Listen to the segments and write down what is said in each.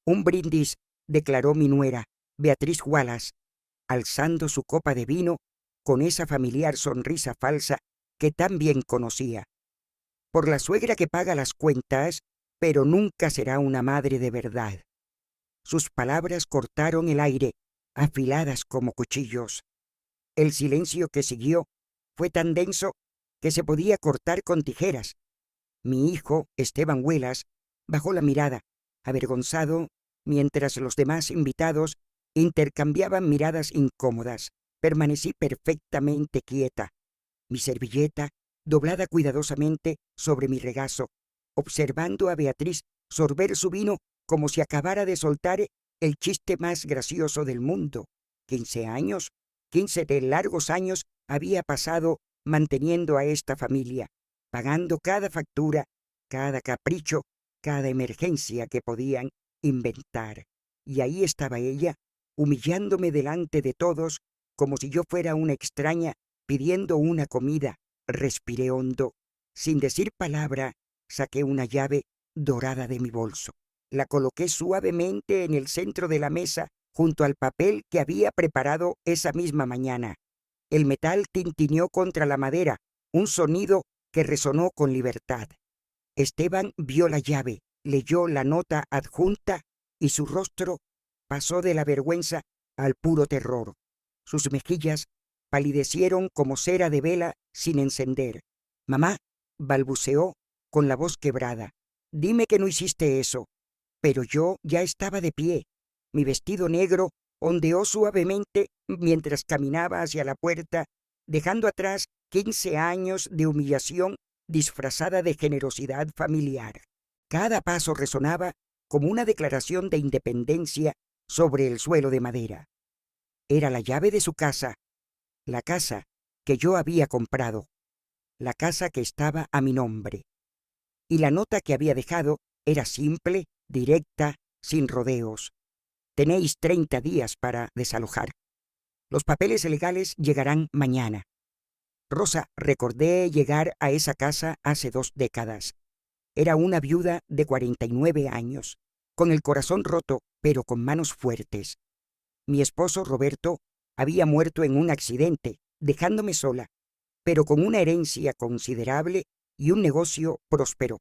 Un brindis, declaró mi nuera, Beatriz Wallace, alzando su copa de vino con esa familiar sonrisa falsa que tan bien conocía. Por la suegra que paga las cuentas, pero nunca será una madre de verdad. Sus palabras cortaron el aire, afiladas como cuchillos. El silencio que siguió fue tan denso que se podía cortar con tijeras. Mi hijo, Esteban Huelas, bajó la mirada, avergonzado, mientras los demás invitados intercambiaban miradas incómodas. Permanecí perfectamente quieta, mi servilleta doblada cuidadosamente sobre mi regazo, observando a Beatriz sorber su vino como si acabara de soltar el chiste más gracioso del mundo. 15 años, 15 de largos años había pasado manteniendo a esta familia, pagando cada factura, cada capricho, cada emergencia que podían inventar. Y ahí estaba ella, humillándome delante de todos, como si yo fuera una extraña pidiendo una comida. Respiré hondo. Sin decir palabra, saqué una llave dorada de mi bolso. La coloqué suavemente en el centro de la mesa, junto al papel que había preparado esa misma mañana. El metal tintineó contra la madera, un sonido que resonó con libertad. Esteban vio la llave, leyó la nota adjunta y su rostro pasó de la vergüenza al puro terror. Sus mejillas palidecieron como cera de vela sin encender. «Mamá», balbuceó con la voz quebrada, «dime que no hiciste eso». Pero yo ya estaba de pie. Mi vestido negro ondeó suavemente mientras caminaba hacia la puerta, dejando atrás 15 años de humillación disfrazada de generosidad familiar. Cada paso resonaba como una declaración de independencia sobre el suelo de madera. Era la llave de su casa, la casa que yo había comprado, la casa que estaba a mi nombre. Y la nota que había dejado era simple, directa, sin rodeos. Tenéis 30 días para desalojar. Los papeles legales llegarán mañana. Rosa, recordé llegar a esa casa hace 2 décadas. Era una viuda de 49 años, con el corazón roto, pero con manos fuertes. Mi esposo, Roberto, había muerto en un accidente, dejándome sola, pero con una herencia considerable y un negocio próspero.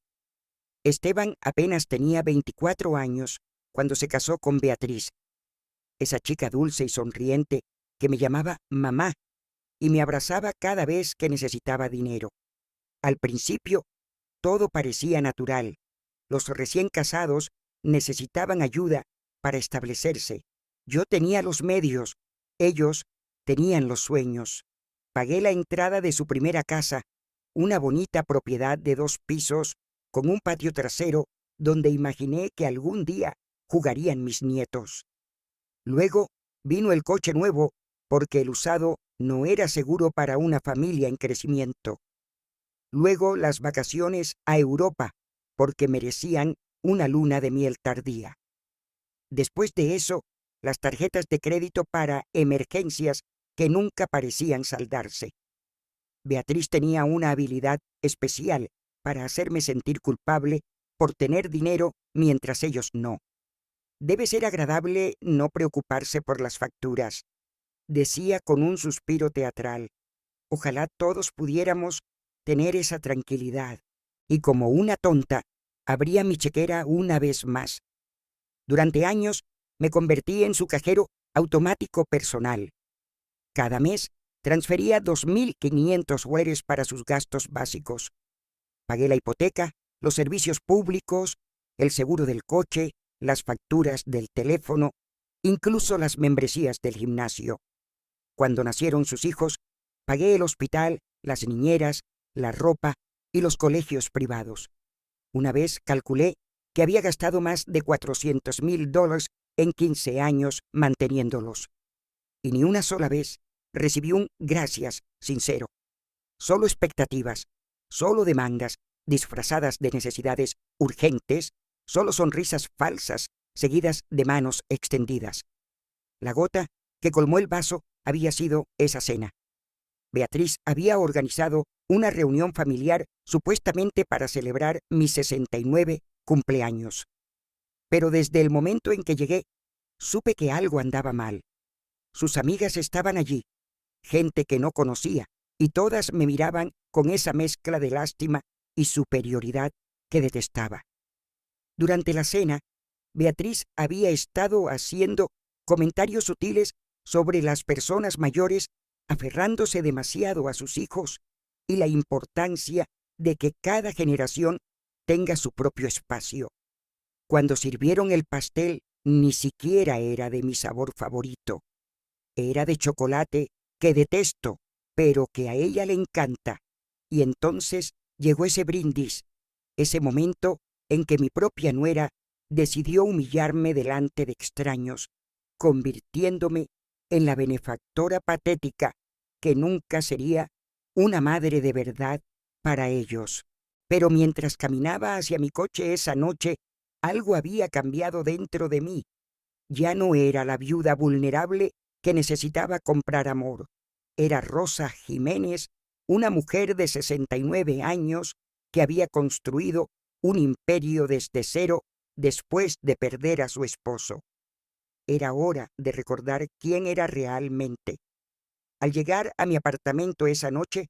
Esteban apenas tenía 24 años cuando se casó con Beatriz, esa chica dulce y sonriente que me llamaba mamá y me abrazaba cada vez que necesitaba dinero. Al principio, todo parecía natural. Los recién casados necesitaban ayuda para establecerse. Yo tenía los medios, ellos tenían los sueños. Pagué la entrada de su primera casa, una bonita propiedad de 2 pisos con un patio trasero donde imaginé que algún día jugarían mis nietos. Luego vino el coche nuevo, porque el usado no era seguro para una familia en crecimiento. Luego las vacaciones a Europa, porque merecían una luna de miel tardía. Después de eso, las tarjetas de crédito para emergencias que nunca parecían saldarse. Beatriz tenía una habilidad especial para hacerme sentir culpable por tener dinero mientras ellos no. Debe ser agradable no preocuparse por las facturas, decía con un suspiro teatral. Ojalá todos pudiéramos tener esa tranquilidad. Y como una tonta, abría mi chequera una vez más. Durante años me convertí en su cajero automático personal. Cada mes transfería 2.500 USD para sus gastos básicos. Pagué la hipoteca, los servicios públicos, el seguro del coche, las facturas del teléfono, incluso las membresías del gimnasio. Cuando nacieron sus hijos, pagué el hospital, las niñeras, la ropa y los colegios privados. Una vez calculé que había gastado más de $400,000 en 15 años manteniéndolos. Y ni una sola vez recibí un gracias sincero. Solo expectativas, solo demandas disfrazadas de necesidades urgentes, solo sonrisas falsas seguidas de manos extendidas. La gota que colmó el vaso había sido esa cena. Beatriz había organizado una reunión familiar supuestamente para celebrar mis 69 cumpleaños. pero desde el momento en que llegué, supe que algo andaba mal. Sus amigas estaban allí, gente que no conocía, y todas me miraban con esa mezcla de lástima y superioridad que detestaba. Durante la cena, Beatriz había estado haciendo comentarios sutiles sobre las personas mayores, aferrándose demasiado a sus hijos y la importancia de que cada generación tenga su propio espacio. Cuando sirvieron el pastel, ni siquiera era de mi sabor favorito. Era de chocolate, que detesto, pero que a ella le encanta. Y entonces llegó ese brindis, ese momento en que mi propia nuera decidió humillarme delante de extraños, convirtiéndome en la benefactora patética que nunca sería una madre de verdad para ellos. Pero mientras caminaba hacia mi coche esa noche, algo había cambiado dentro de mí. Ya no era la viuda vulnerable que necesitaba comprar amor. Era Rosa Jiménez, una mujer de 69 años que había construido un imperio desde cero después de perder a su esposo. Era hora de recordar quién era realmente. Al llegar a mi apartamento esa noche,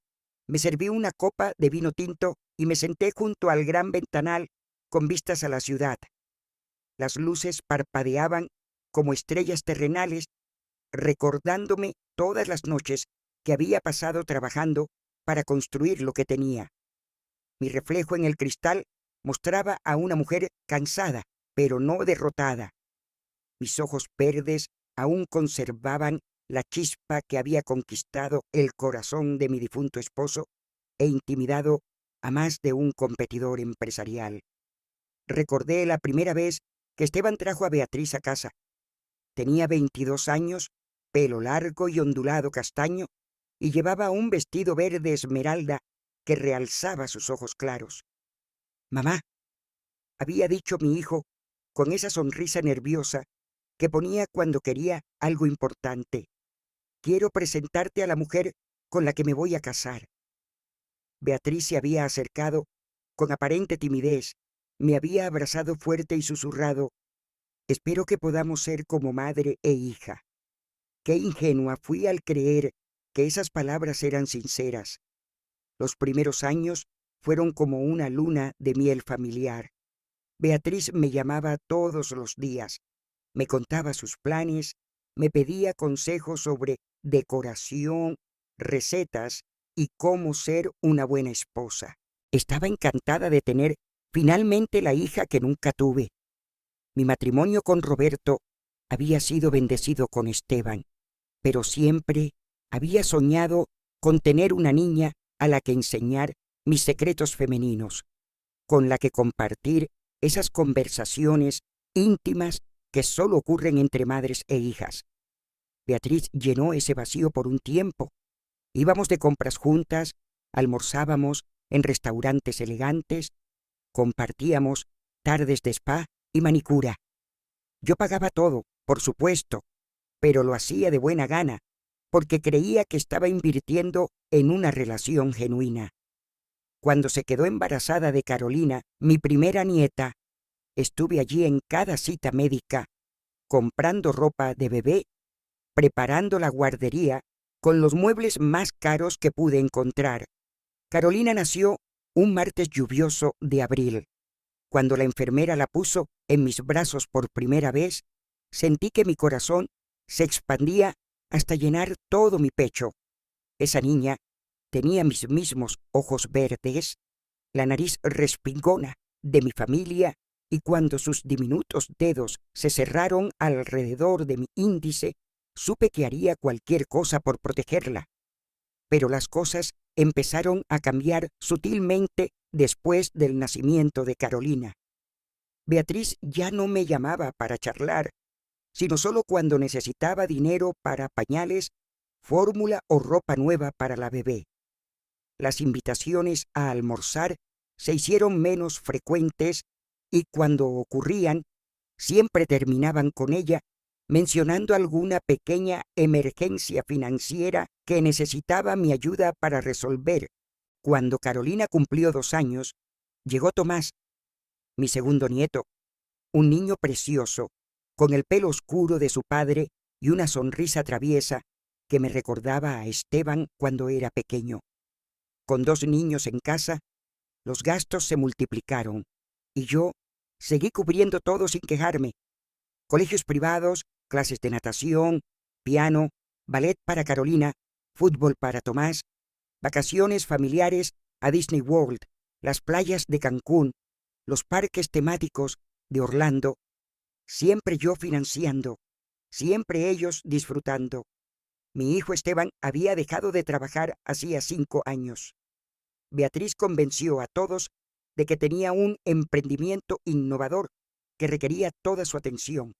me serví una copa de vino tinto y me senté junto al gran ventanal con vistas a la ciudad. Las luces parpadeaban como estrellas terrenales, recordándome todas las noches que había pasado trabajando para construir lo que tenía. Mi reflejo en el cristal mostraba a una mujer cansada, pero no derrotada. Mis ojos verdes aún conservaban la chispa que había conquistado el corazón de mi difunto esposo e intimidado a más de un competidor empresarial. Recordé la primera vez que Esteban trajo a Beatriz a casa. Tenía 22 años, pelo largo y ondulado castaño, y llevaba un vestido verde esmeralda que realzaba sus ojos claros. «Mamá», había dicho mi hijo con esa sonrisa nerviosa que ponía cuando quería algo importante, «quiero presentarte a la mujer con la que me voy a casar». Beatriz se había acercado con aparente timidez, me había abrazado fuerte y susurrado, «espero que podamos ser como madre e hija». Qué ingenua fui al creer que esas palabras eran sinceras. Los primeros años fueron como una luna de miel familiar. Beatriz me llamaba todos los días, me contaba sus planes, me pedía consejos sobre decoración, recetas y cómo ser una buena esposa. Estaba encantada de tener finalmente la hija que nunca tuve. Mi matrimonio con Roberto había sido bendecido con Esteban, pero siempre había soñado con tener una niña a la que enseñar mis secretos femeninos, con la que compartir esas conversaciones íntimas que solo ocurren entre madres e hijas. Beatriz llenó ese vacío por un tiempo. Íbamos de compras juntas, almorzábamos en restaurantes elegantes, compartíamos tardes de spa y manicura. Yo pagaba todo, por supuesto, pero lo hacía de buena gana, porque creía que estaba invirtiendo en una relación genuina. Cuando se quedó embarazada de Carolina, mi primera nieta, estuve allí en cada cita médica, comprando ropa de bebé, preparando la guardería con los muebles más caros que pude encontrar. Carolina nació un martes lluvioso de abril. Cuando la enfermera la puso en mis brazos por primera vez, sentí que mi corazón se expandía hasta llenar todo mi pecho. Esa niña tenía mis mismos ojos verdes, la nariz respingona de mi familia, y cuando sus diminutos dedos se cerraron alrededor de mi índice, supe que haría cualquier cosa por protegerla. Pero las cosas empezaron a cambiar sutilmente después del nacimiento de Carolina. Beatriz ya no me llamaba para charlar, sino solo cuando necesitaba dinero para pañales, fórmula o ropa nueva para la bebé. Las invitaciones a almorzar se hicieron menos frecuentes y cuando ocurrían, siempre terminaban con ella mencionando alguna pequeña emergencia financiera que necesitaba mi ayuda para resolver. Cuando Carolina cumplió 2 años, llegó Tomás, mi segundo nieto. un niño precioso, con el pelo oscuro de su padre y una sonrisa traviesa que me recordaba a Esteban cuando era pequeño. Con 2 niños en casa, los gastos se multiplicaron y yo seguí cubriendo todo sin quejarme. Colegios privados, clases de natación, piano, ballet para Carolina, fútbol para Tomás, vacaciones familiares a Disney World, las playas de Cancún, los parques temáticos de Orlando, siempre yo financiando, siempre ellos disfrutando. Mi hijo Esteban había dejado de trabajar hacía 5 años. Beatriz convenció a todos de que tenía un emprendimiento innovador que requería toda su atención,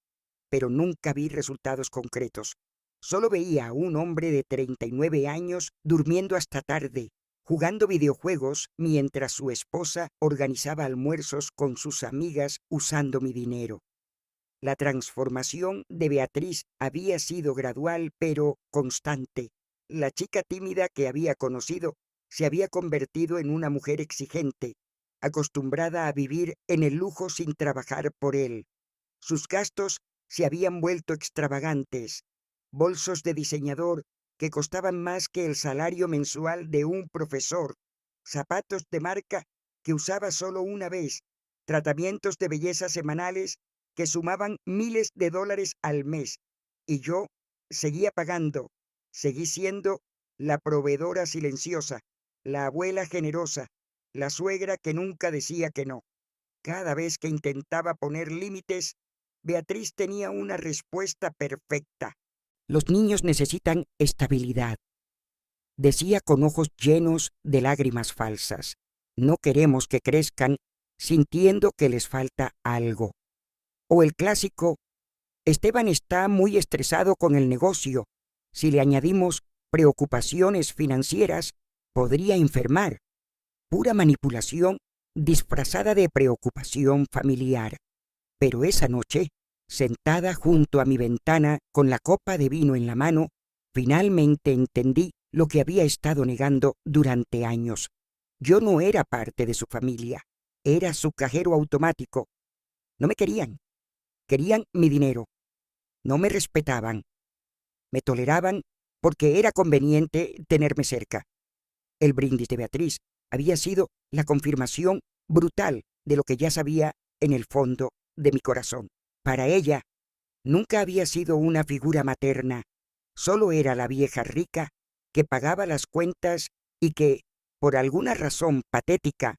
pero nunca vi resultados concretos. Solo veía a un hombre de 39 años durmiendo hasta tarde, jugando videojuegos mientras su esposa organizaba almuerzos con sus amigas usando mi dinero. La transformación de Beatriz había sido gradual pero constante. La chica tímida que había conocido se había convertido en una mujer exigente, acostumbrada a vivir en el lujo sin trabajar por él. Sus gastos se habían vuelto extravagantes, bolsos de diseñador que costaban más que el salario mensual de un profesor, zapatos de marca que usaba solo una vez, tratamientos de belleza semanales que sumaban miles de dólares al mes, y yo seguía pagando, seguí siendo la proveedora silenciosa, la abuela generosa, la suegra que nunca decía que no. Cada vez que intentaba poner límites, Beatriz tenía una respuesta perfecta. Los niños necesitan estabilidad, decía con ojos llenos de lágrimas falsas. No queremos que crezcan sintiendo que les falta algo. O el clásico, Esteban está muy estresado con el negocio. Si le añadimos preocupaciones financieras, podría enfermar. Pura manipulación disfrazada de preocupación familiar. Pero esa noche, sentada junto a mi ventana con la copa de vino en la mano, finalmente entendí lo que había estado negando durante años. Yo no era parte de su familia, era su cajero automático. No me querían, querían mi dinero. No me respetaban, me toleraban porque era conveniente tenerme cerca. El brindis de Beatriz había sido la confirmación brutal de lo que ya sabía en el fondo de mi corazón. Para ella, nunca había sido una figura materna, solo era la vieja rica que pagaba las cuentas y que, por alguna razón patética,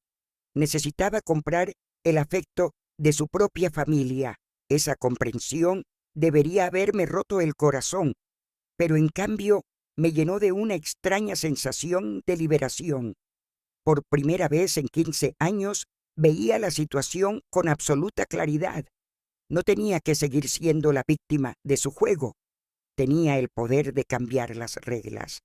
necesitaba comprar el afecto de su propia familia. Esa comprensión debería haberme roto el corazón, pero en cambio me llenó de una extraña sensación de liberación. Por primera vez en 15 años veía la situación con absoluta claridad. No tenía que seguir siendo la víctima de su juego. Tenía el poder de cambiar las reglas.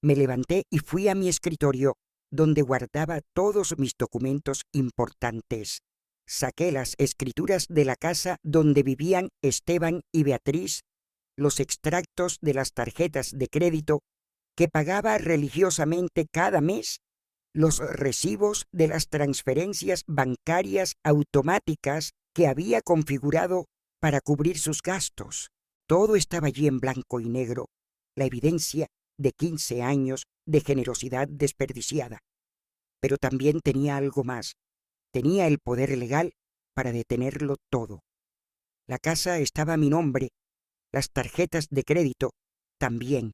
Me levanté y fui a mi escritorio, donde guardaba todos mis documentos importantes. Saqué las escrituras de la casa donde vivían Esteban y Beatriz, los extractos de las tarjetas de crédito que pagaba religiosamente cada mes, los recibos de las transferencias bancarias automáticas que había configurado para cubrir sus gastos. Todo estaba allí en blanco y negro, la evidencia de 15 años de generosidad desperdiciada. Pero también tenía algo más. Tenía el poder legal para detenerlo todo. La casa estaba a mi nombre, las tarjetas de crédito también.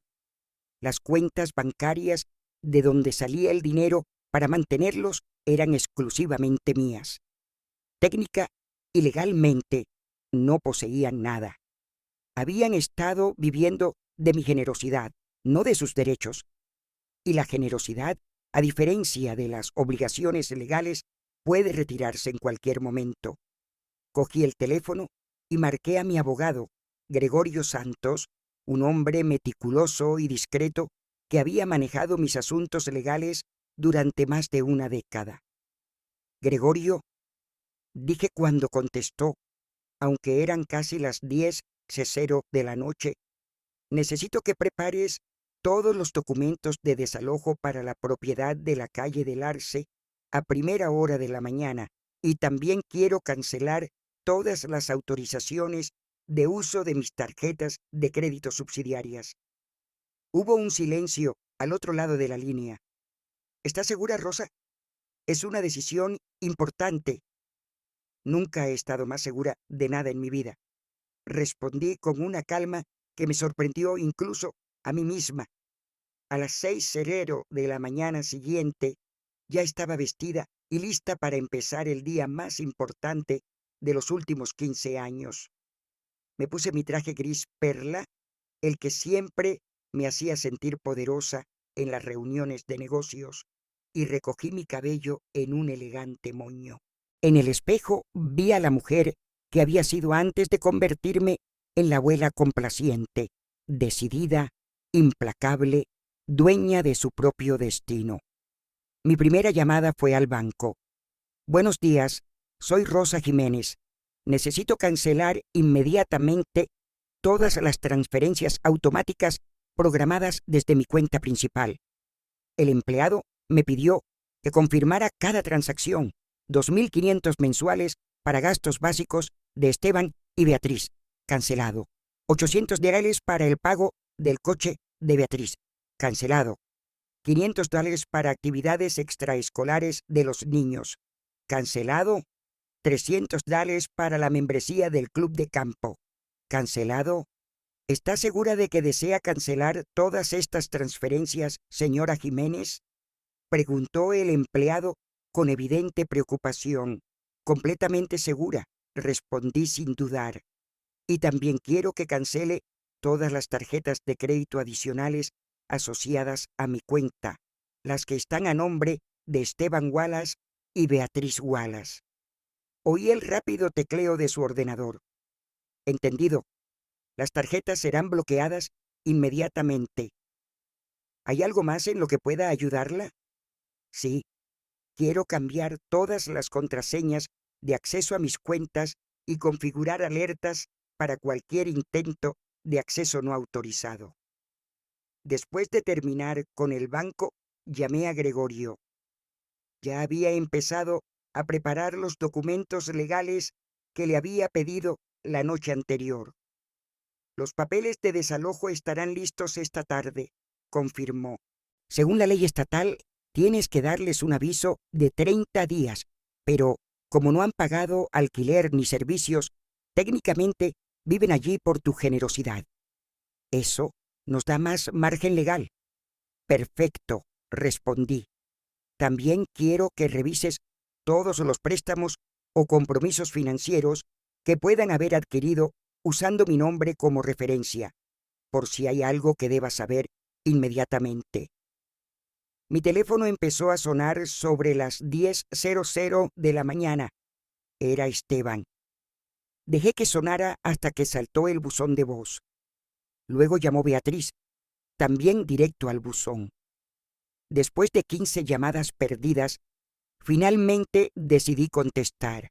Las cuentas bancarias de donde salía el dinero para mantenerlos eran exclusivamente mías. Técnica y legalmente no poseían nada. Habían estado viviendo de mi generosidad, no de sus derechos. Y la generosidad, a diferencia de las obligaciones legales, puede retirarse en cualquier momento. Cogí el teléfono y marqué a mi abogado, Gregorio Santos, un hombre meticuloso y discreto que había manejado mis asuntos legales durante más de una década. Gregorio, dije cuando contestó, aunque eran casi las 10:00 de la noche, necesito que prepares todos los documentos de desalojo para la propiedad de la calle del Arce a primera hora de la mañana, y también quiero cancelar todas las autorizaciones de uso de mis tarjetas de crédito subsidiarias. Hubo un silencio al otro lado de la línea. ¿Estás segura, Rosa? Es una decisión importante. Nunca he estado más segura de nada en mi vida. Respondí con una calma que me sorprendió incluso a mí misma. A las 6:00 de la mañana siguiente ya estaba vestida y lista para empezar el día más importante de los últimos 15 años. Me puse mi traje gris perla, el que siempre me hacía sentir poderosa en las reuniones de negocios, y recogí mi cabello en un elegante moño. En el espejo vi a la mujer que había sido antes de convertirme en la abuela complaciente, decidida, implacable, dueña de su propio destino. Mi primera llamada fue al banco. Buenos días, soy Rosa Jiménez. Necesito cancelar inmediatamente todas las transferencias automáticas programadas desde mi cuenta principal. El empleado me pidió que confirmara cada transacción, 2.500 mensuales para gastos básicos de Esteban y Beatriz, cancelado. 800 reales para el pago del coche de Beatriz, cancelado. 500 dólares para actividades extraescolares de los niños, cancelado. 300 dólares para la membresía del club de campo, cancelado. ¿Está segura de que desea cancelar todas estas transferencias, señora Jiménez?, preguntó el empleado con evidente preocupación. Completamente segura, respondí sin dudar. Y también quiero que cancele todas las tarjetas de crédito adicionales asociadas a mi cuenta, las que están a nombre de Esteban Wallace y Beatriz Wallace. Oí el rápido tecleo de su ordenador. Entendido. Las tarjetas serán bloqueadas inmediatamente. ¿Hay algo más en lo que pueda ayudarla? Sí. Quiero cambiar todas las contraseñas de acceso a mis cuentas y configurar alertas para cualquier intento de acceso no autorizado. Después de terminar con el banco, llamé a Gregorio. Ya había empezado a preparar los documentos legales que le había pedido la noche anterior. Los papeles de desalojo estarán listos esta tarde, confirmó. Según la ley estatal, tienes que darles un aviso de 30 días, pero como no han pagado alquiler ni servicios, técnicamente viven allí por tu generosidad. Eso nos da más margen legal. Perfecto, respondí. También quiero que revises todos los préstamos o compromisos financieros que puedan haber adquirido usando mi nombre como referencia, por si hay algo que debas saber inmediatamente. Mi teléfono empezó a sonar sobre las 10:00 de la mañana. Era Esteban. Dejé que sonara hasta que saltó el buzón de voz. Luego llamó Beatriz, también directo al buzón. Después de 15 llamadas perdidas, finalmente decidí contestar.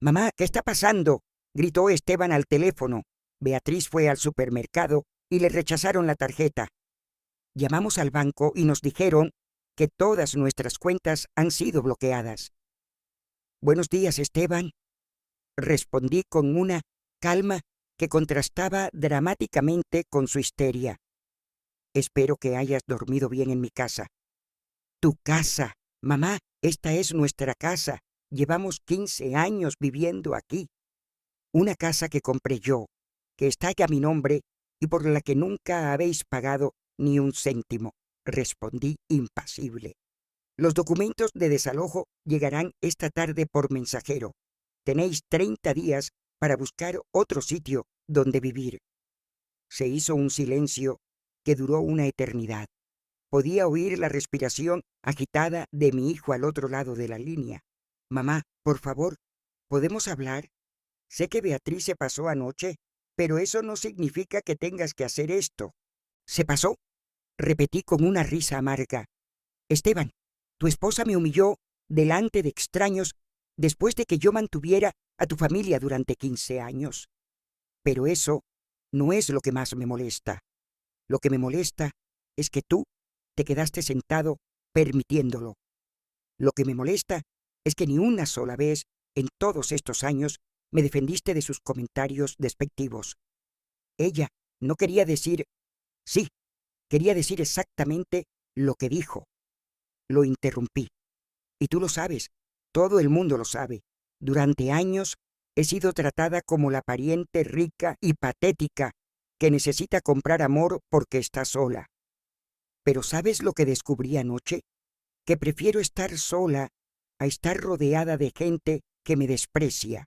«Mamá, ¿qué está pasando?», gritó Esteban al teléfono. Beatriz fue al supermercado y le rechazaron la tarjeta. Llamamos al banco y nos dijeron que todas nuestras cuentas han sido bloqueadas. «Buenos días, Esteban», respondí con una calma que contrastaba dramáticamente con su histeria. «Espero que hayas dormido bien en mi casa». «Tu casa, mamá, esta es nuestra casa. Llevamos 15 años viviendo aquí. Una casa que compré yo, que está a mi nombre y por la que nunca habéis pagado ni un céntimo», respondí impasible. «Los documentos de desalojo llegarán esta tarde por mensajero. Tenéis 30 días para buscar otro sitio donde vivir». Se hizo un silencio que duró una eternidad. Podía oír la respiración agitada de mi hijo al otro lado de la línea. «Mamá, por favor, ¿podemos hablar? Sé que Beatriz se pasó anoche, pero eso no significa que tengas que hacer esto». «¿Se pasó?», repetí con una risa amarga. «Esteban, tu esposa me humilló delante de extraños después de que yo mantuviera a tu familia durante 15 años. Pero eso no es lo que más me molesta. Lo que me molesta es que tú te quedaste sentado permitiéndolo. Lo que me molesta es que ni una sola vez en todos estos años me defendiste de sus comentarios despectivos. Ella no quería decir sí, quería decir exactamente lo que dijo. Lo interrumpí. Y tú lo sabes, todo el mundo lo sabe. Durante años he sido tratada como la pariente rica y patética que necesita comprar amor porque está sola. Pero ¿sabes lo que descubrí anoche? Que prefiero estar sola a estar rodeada de gente que me desprecia.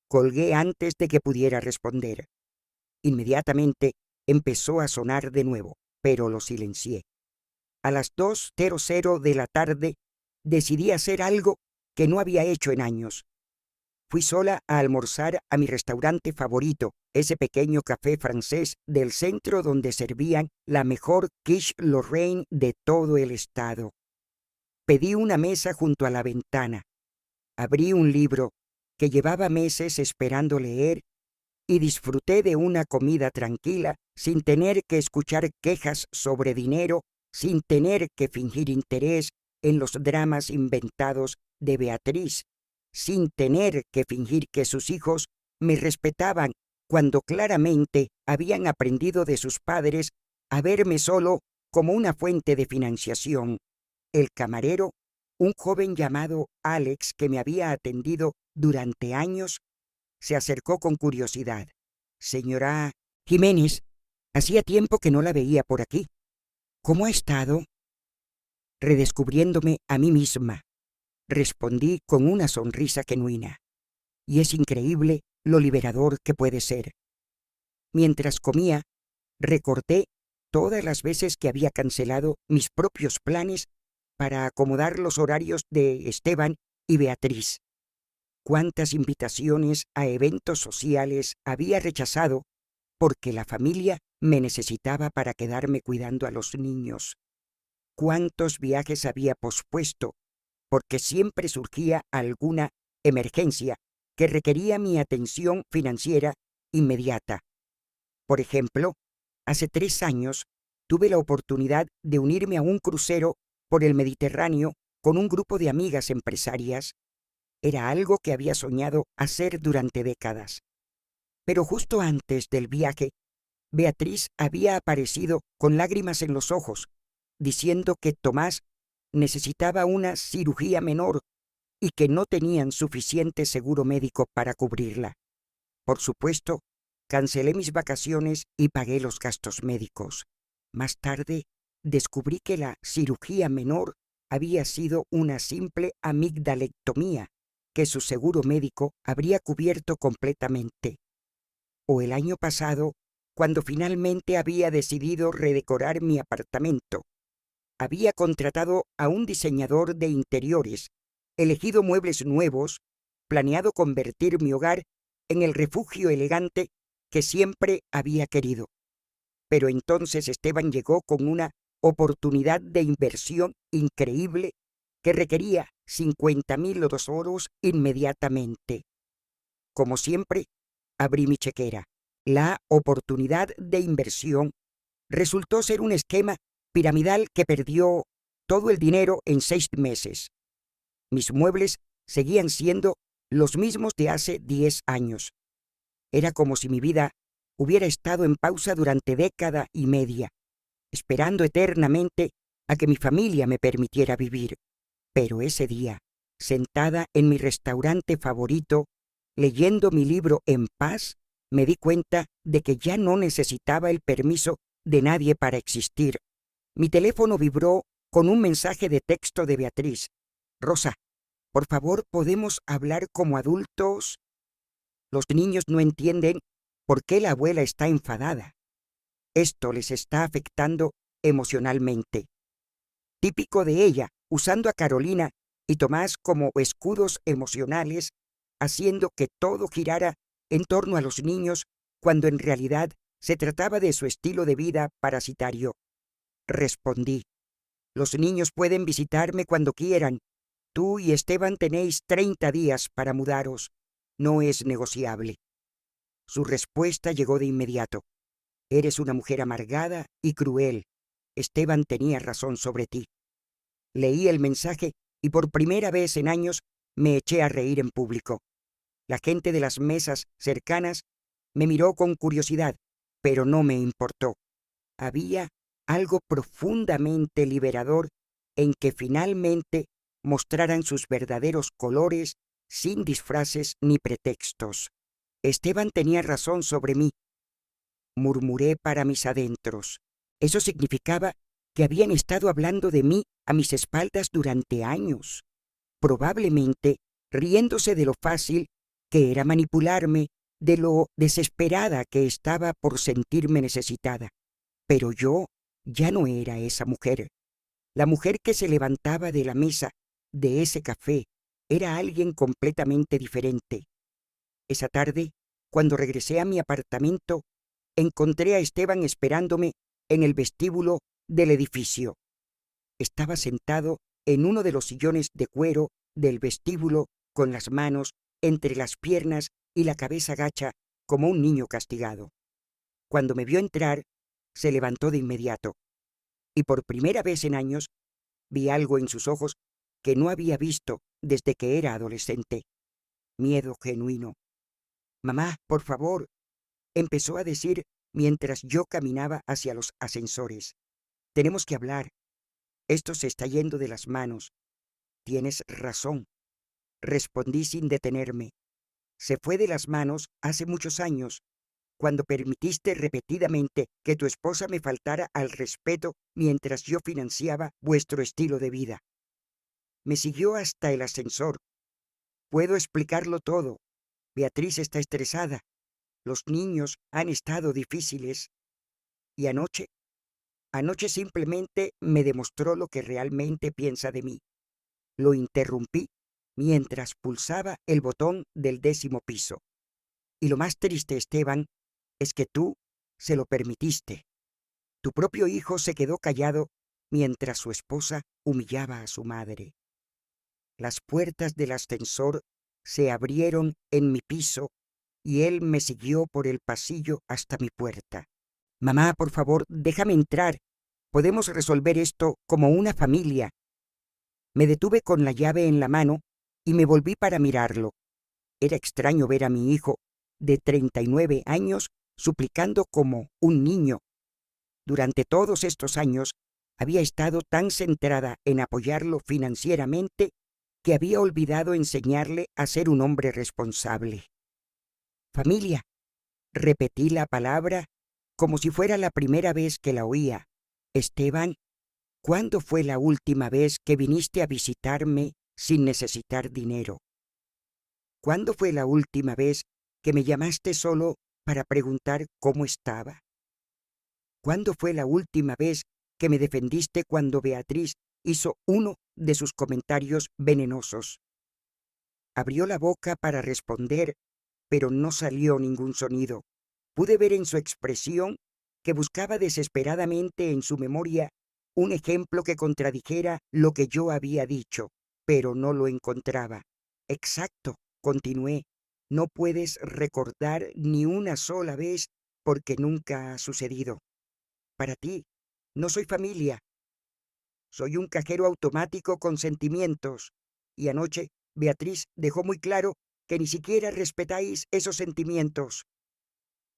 Colgué antes de que pudiera responder. Inmediatamente empezó a sonar de nuevo, pero lo silencié. A las 2:00 de la tarde decidí hacer algo que no había hecho en años. Fui sola a almorzar a mi restaurante favorito, ese pequeño café francés del centro donde servían la mejor quiche Lorraine de todo el estado. Pedí una mesa junto a la ventana. Abrí un libro que llevaba meses esperando leer y disfruté de una comida tranquila sin tener que escuchar quejas sobre dinero, sin tener que fingir interés en los dramas inventados de Beatriz, sin tener que fingir que sus hijos me respetaban cuando claramente habían aprendido de sus padres a verme solo como una fuente de financiación. El camarero, un joven llamado Alex que me había atendido durante años, se acercó con curiosidad. Señora Jiménez, hacía tiempo que no la veía por aquí. ¿Cómo ha estado? Redescubriéndome a mí misma, respondí con una sonrisa genuina. Y es increíble lo liberador que puede ser. Mientras comía, recordé todas las veces que había cancelado mis propios planes para acomodar los horarios de Esteban y Beatriz. Cuántas invitaciones a eventos sociales había rechazado porque la familia me necesitaba para quedarme cuidando a los niños. Cuántos viajes había pospuesto porque siempre surgía alguna emergencia que requería mi atención financiera inmediata. Por ejemplo, hace 3 años tuve la oportunidad de unirme a un crucero por el Mediterráneo con un grupo de amigas empresarias. Era algo que había soñado hacer durante décadas. Pero justo antes del viaje, Beatriz había aparecido con lágrimas en los ojos, diciendo que Tomás necesitaba una cirugía menor y que no tenían suficiente seguro médico para cubrirla. Por supuesto, cancelé mis vacaciones y pagué los gastos médicos. Más tarde, descubrí que la cirugía menor había sido una simple amigdalectomía que su seguro médico habría cubierto completamente. O el año pasado, cuando finalmente había decidido redecorar mi apartamento. Había contratado a un diseñador de interiores, elegido muebles nuevos, planeado convertir mi hogar en el refugio elegante que siempre había querido. Pero entonces Esteban llegó con una oportunidad de inversión increíble que requería 50.000 euros inmediatamente. Como siempre, abrí mi chequera. La oportunidad de inversión resultó ser un esquema piramidal que perdió todo el dinero en 6 meses. Mis muebles seguían siendo los mismos de hace 10 años. Era como si mi vida hubiera estado en pausa durante década y media, esperando eternamente a que mi familia me permitiera vivir. Pero ese día, sentada en mi restaurante favorito, leyendo mi libro en paz, me di cuenta de que ya no necesitaba el permiso de nadie para existir. Mi teléfono vibró con un mensaje de texto de Beatriz. Rosa, por favor, ¿podemos hablar como adultos? Los niños no entienden por qué la abuela está enfadada. Esto les está afectando emocionalmente. Típico de ella, usando a Carolina y Tomás como escudos emocionales, haciendo que todo girara en torno a los niños cuando en realidad se trataba de su estilo de vida parasitario. Respondí, los niños pueden visitarme cuando quieran. Tú y Esteban tenéis 30 días para mudaros. No es negociable. Su respuesta llegó de inmediato. Eres una mujer amargada y cruel. Esteban tenía razón sobre ti. Leí el mensaje y por primera vez en años me eché a reír en público. La gente de las mesas cercanas me miró con curiosidad, pero no me importó. Había algo profundamente liberador en que finalmente mostraran sus verdaderos colores sin disfraces ni pretextos. Esteban tenía razón sobre mí, murmuré para mis adentros. Eso significaba que habían estado hablando de mí a mis espaldas durante años, probablemente riéndose de lo fácil que era manipularme, de lo desesperada que estaba por sentirme necesitada. Pero yo ya no era esa mujer. La mujer que se levantaba de la mesa de ese café era alguien completamente diferente. Esa tarde, cuando regresé a mi apartamento, encontré a Esteban esperándome en el vestíbulo del edificio. Estaba sentado en uno de los sillones de cuero del vestíbulo con las manos entre las piernas y la cabeza gacha como un niño castigado. Cuando me vio entrar, se levantó de inmediato, y por primera vez en años vi algo en sus ojos que no había visto desde que era adolescente. Miedo genuino. «Mamá, por favor», empezó a decir mientras yo caminaba hacia los ascensores. «Tenemos que hablar. Esto se está yendo de las manos». «Tienes razón», respondí sin detenerme. «Se fue de las manos hace muchos años, cuando permitiste repetidamente que tu esposa me faltara al respeto mientras yo financiaba vuestro estilo de vida. Me siguió hasta el ascensor. Puedo explicarlo todo. Beatriz está estresada. Los niños han estado difíciles. Y anoche simplemente me demostró lo que realmente piensa de mí». Lo interrumpí mientras pulsaba el botón del 10º piso. «Y lo más triste, Esteban, es que tú se lo permitiste. Tu propio hijo se quedó callado mientras su esposa humillaba a su madre». Las puertas del ascensor se abrieron en mi piso y él me siguió por el pasillo hasta mi puerta. «Mamá, por favor, déjame entrar. Podemos resolver esto como una familia». Me detuve con la llave en la mano y me volví para mirarlo. Era extraño ver a mi hijo, de 39 años, suplicando como un niño. Durante todos estos años había estado tan centrada en apoyarlo financieramente que había olvidado enseñarle a ser un hombre responsable. «Familia», repetí la palabra como si fuera la primera vez que la oía. «Esteban, ¿cuándo fue la última vez que viniste a visitarme sin necesitar dinero? ¿Cuándo fue la última vez que me llamaste solo para preguntar cómo estaba? ¿Cuándo fue la última vez que me defendiste cuando Beatriz hizo uno de sus comentarios venenosos?» Abrió la boca para responder, pero no salió ningún sonido. Pude ver en su expresión que buscaba desesperadamente en su memoria un ejemplo que contradijera lo que yo había dicho, pero no lo encontraba. «Exacto», continué, «no puedes recordar ni una sola vez porque nunca ha sucedido. Para ti, no soy familia. Soy un cajero automático con sentimientos. Y anoche Beatriz dejó muy claro que ni siquiera respetáis esos sentimientos».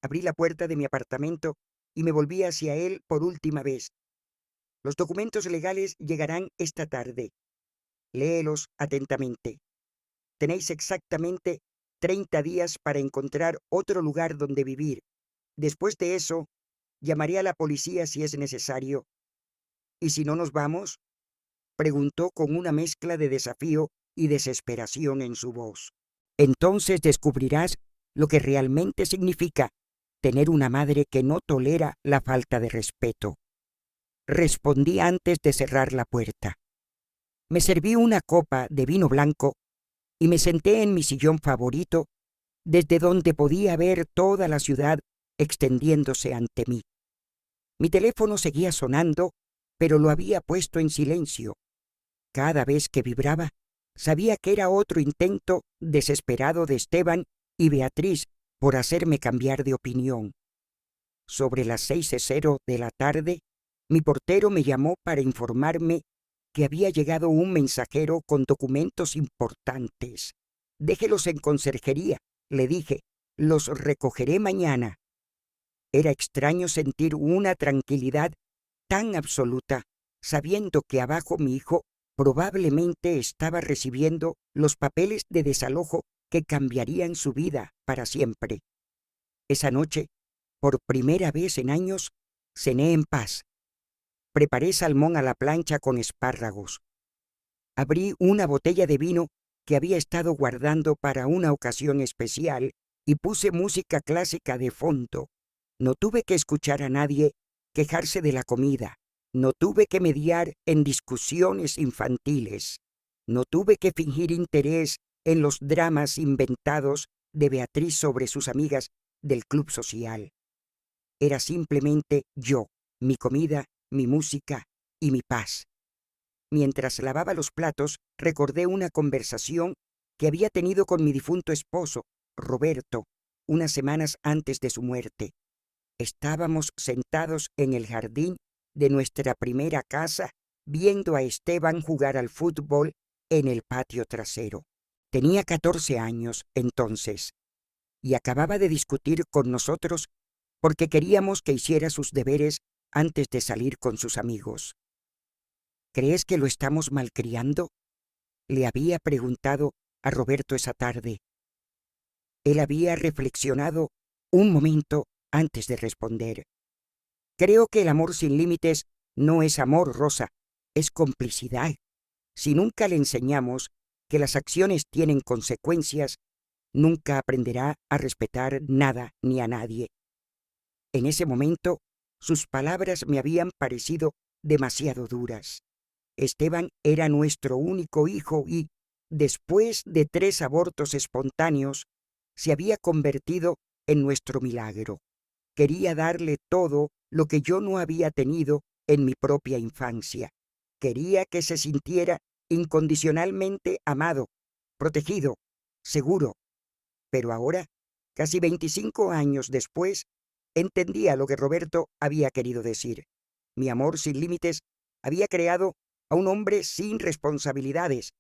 Abrí la puerta de mi apartamento y me volví hacia él por última vez. «Los documentos legales llegarán esta tarde. Léelos atentamente. Tenéis exactamente 30 días para encontrar otro lugar donde vivir. Después de eso, llamaré a la policía si es necesario». «¿Y si no nos vamos?», preguntó con una mezcla de desafío y desesperación en su voz. «Entonces descubrirás lo que realmente significa tener una madre que no tolera la falta de respeto», respondí antes de cerrar la puerta. Me serví una copa de vino blanco y me senté en mi sillón favorito, desde donde podía ver toda la ciudad extendiéndose ante mí. Mi teléfono seguía sonando, pero lo había puesto en silencio. Cada vez que vibraba, sabía que era otro intento desesperado de Esteban y Beatriz por hacerme cambiar de opinión. Sobre las 6:00 de la tarde, mi portero me llamó para informarme que había llegado un mensajero con documentos importantes. Déjelos en conserjería, le dije. Los recogeré mañana. Era extraño sentir una tranquilidad tan absoluta, sabiendo que abajo mi hijo probablemente estaba recibiendo los papeles de desalojo que cambiarían su vida para siempre. Esa noche, por primera vez en años, cené en paz. Preparé salmón a la plancha con espárragos. Abrí una botella de vino que había estado guardando para una ocasión especial y puse música clásica de fondo. No tuve que escuchar a nadie quejarse de la comida. No tuve que mediar en discusiones infantiles. No tuve que fingir interés en los dramas inventados de Beatriz sobre sus amigas del club social. Era simplemente yo, mi comida, mi música y mi paz. Mientras lavaba los platos, recordé una conversación que había tenido con mi difunto esposo, Roberto, unas semanas antes de su muerte. Estábamos sentados en el jardín de nuestra primera casa, viendo a Esteban jugar al fútbol en el patio trasero. Tenía 14 años entonces, y acababa de discutir con nosotros porque queríamos que hiciera sus deberes antes de salir con sus amigos. ¿Crees que lo estamos malcriando?, le había preguntado a Roberto esa tarde. Él había reflexionado un momento antes de responder. Creo que el amor sin límites no es amor, Rosa, es complicidad. Si nunca le enseñamos que las acciones tienen consecuencias, nunca aprenderá a respetar nada ni a nadie. En ese momento, sus palabras me habían parecido demasiado duras. Esteban era nuestro único hijo y, después de 3 abortos espontáneos, se había convertido en nuestro milagro. Quería darle todo lo que yo no había tenido en mi propia infancia. Quería que se sintiera incondicionalmente amado, protegido, seguro. Pero ahora, casi 25 años después, entendía lo que Roberto había querido decir. Mi amor sin límites había creado a un hombre sin responsabilidades.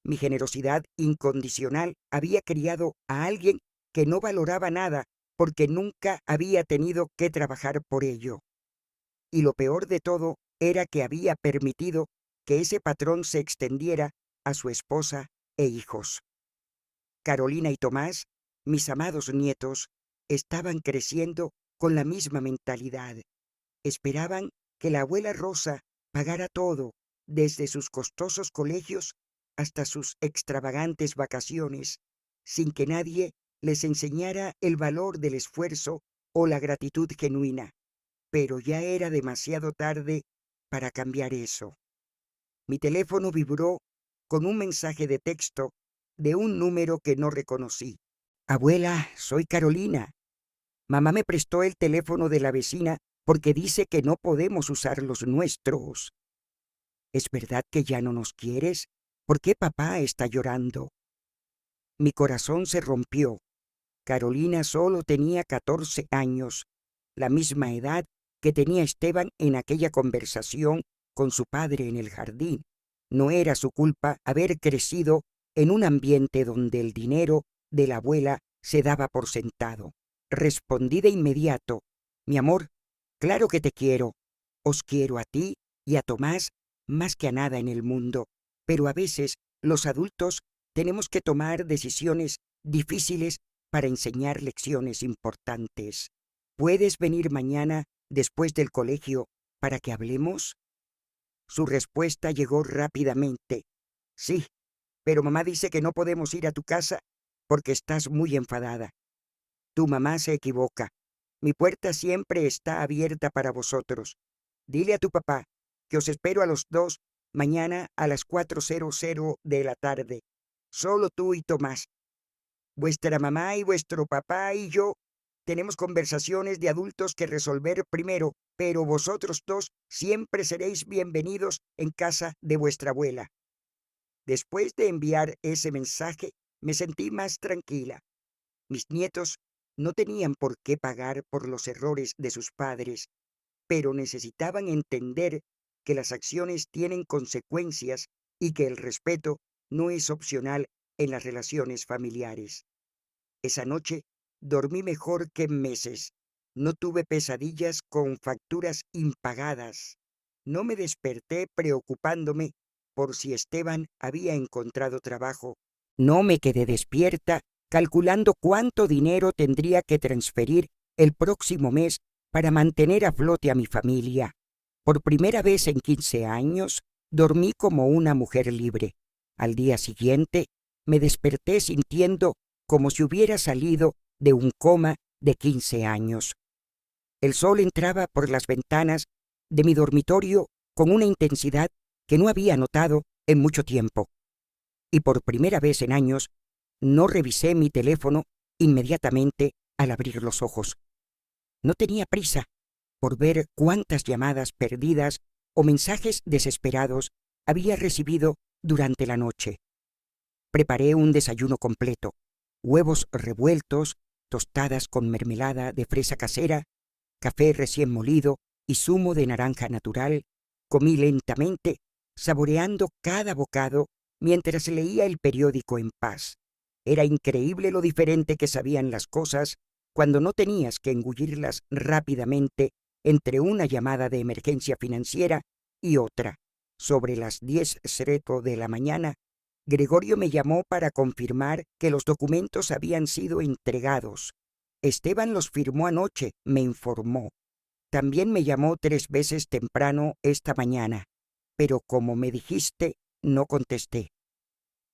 Mi generosidad incondicional había criado a alguien que no valoraba nada porque nunca había tenido que trabajar por ello. Y lo peor de todo era que había permitido que ese patrón se extendiera a su esposa e hijos. Carolina y Tomás, mis amados nietos, estaban creciendo con la misma mentalidad. Esperaban que la abuela Rosa pagara todo, desde sus costosos colegios hasta sus extravagantes vacaciones, sin que nadie les enseñara el valor del esfuerzo o la gratitud genuina. Pero ya era demasiado tarde para cambiar eso. Mi teléfono vibró con un mensaje de texto de un número que no reconocí. Abuela, soy Carolina. Mamá me prestó el teléfono de la vecina porque dice que no podemos usar los nuestros. ¿Es verdad que ya no nos quieres? ¿Por qué papá está llorando? Mi corazón se rompió. Carolina solo tenía 14 años, la misma edad que tenía Esteban en aquella conversación con su padre en el jardín. No era su culpa haber crecido en un ambiente donde el dinero de la abuela se daba por sentado. Respondí de inmediato: mi amor, claro que te quiero. Os quiero a ti y a Tomás más que a nada en el mundo, pero a veces los adultos tenemos que tomar decisiones difíciles para enseñar lecciones importantes. ¿Puedes venir mañana después del colegio para que hablemos? Su respuesta llegó rápidamente. Sí, pero mamá dice que no podemos ir a tu casa porque estás muy enfadada. Tu mamá se equivoca. Mi puerta siempre está abierta para vosotros. Dile a tu papá que os espero a los dos mañana a las 4:00 de la tarde. Solo tú y Tomás. Vuestra mamá y vuestro papá y yo tenemos conversaciones de adultos que resolver primero, pero vosotros dos siempre seréis bienvenidos en casa de vuestra abuela. Después de enviar ese mensaje, me sentí más tranquila. Mis nietos no tenían por qué pagar por los errores de sus padres, pero necesitaban entender que las acciones tienen consecuencias y que el respeto no es opcional en las relaciones familiares. Esa noche dormí mejor que en meses. No tuve pesadillas con facturas impagadas. No me desperté preocupándome por si Esteban había encontrado trabajo. No me quedé despierta calculando cuánto dinero tendría que transferir el próximo mes para mantener a flote a mi familia. Por primera vez en 15 años, dormí como una mujer libre. Al día siguiente, me desperté sintiendo como si hubiera salido de un coma de 15 años. El sol entraba por las ventanas de mi dormitorio con una intensidad que no había notado en mucho tiempo. Y por primera vez en años, no revisé mi teléfono inmediatamente al abrir los ojos. No tenía prisa por ver cuántas llamadas perdidas o mensajes desesperados había recibido durante la noche. Preparé un desayuno completo: huevos revueltos, tostadas con mermelada de fresa casera, café recién molido y zumo de naranja natural. Comí lentamente, saboreando cada bocado mientras leía el periódico en paz. Era increíble lo diferente que sabían las cosas cuando no tenías que engullirlas rápidamente entre una llamada de emergencia financiera y otra. Sobre las 10:00 de la mañana, Gregorio me llamó para confirmar que los documentos habían sido entregados. Esteban los firmó anoche, me informó. También me llamó 3 veces temprano esta mañana, pero como me dijiste, no contesté.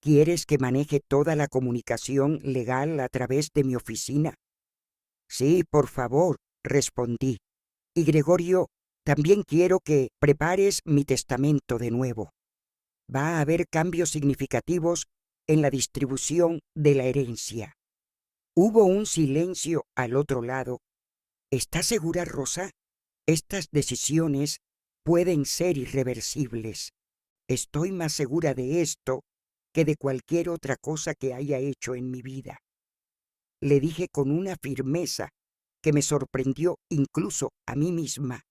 ¿Quieres que maneje toda la comunicación legal a través de mi oficina? Sí, por favor, respondí. Y Gregorio, también quiero que prepares mi testamento de nuevo. Va a haber cambios significativos en la distribución de la herencia. Hubo un silencio al otro lado. ¿Estás segura, Rosa? Estas decisiones pueden ser irreversibles. Estoy más segura de esto que de cualquier otra cosa que haya hecho en mi vida. Le dije con una firmeza que me sorprendió incluso a mí misma.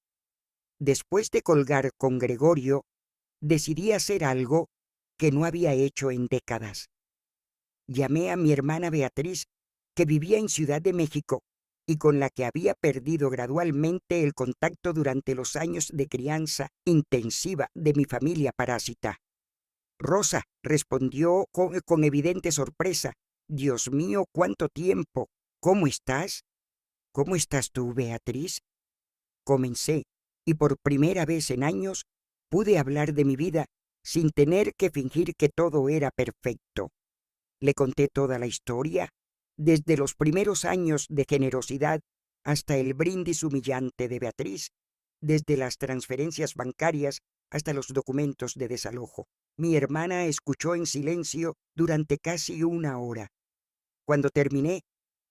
Después de colgar con Gregorio, decidí hacer algo que no había hecho en décadas. Llamé a mi hermana Beatriz, que vivía en Ciudad de México y con la que había perdido gradualmente el contacto durante los años de crianza intensiva de mi familia parásita. Rosa, respondió con evidente sorpresa. Dios mío, ¿cuánto tiempo? ¿Cómo estás? ¿Cómo estás tú, Beatriz? Comencé, y por primera vez en años pude hablar de mi vida sin tener que fingir que todo era perfecto. Le conté toda la historia, desde los primeros años de generosidad hasta el brindis humillante de Beatriz, desde las transferencias bancarias hasta los documentos de desalojo. Mi hermana escuchó en silencio durante casi 1 hora. Cuando terminé,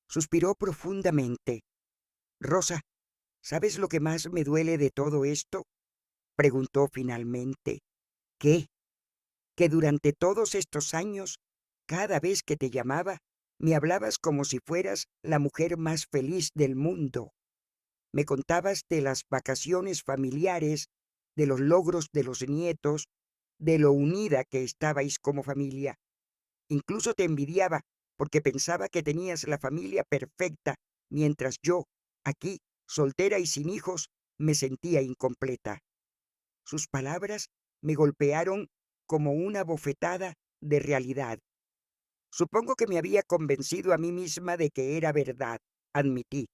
suspiró profundamente. Rosa, ¿sabes lo que más me duele de todo esto? Preguntó finalmente. ¿Qué? Que durante todos estos años, cada vez que te llamaba, me hablabas como si fueras la mujer más feliz del mundo. Me contabas de las vacaciones familiares, de los logros de los nietos, de lo unida que estabais como familia. Incluso te envidiaba porque pensaba que tenías la familia perfecta, mientras yo, aquí, soltera y sin hijos, me sentía incompleta. Sus palabras me golpearon como una bofetada de realidad. Supongo que me había convencido a mí misma de que era verdad, admití.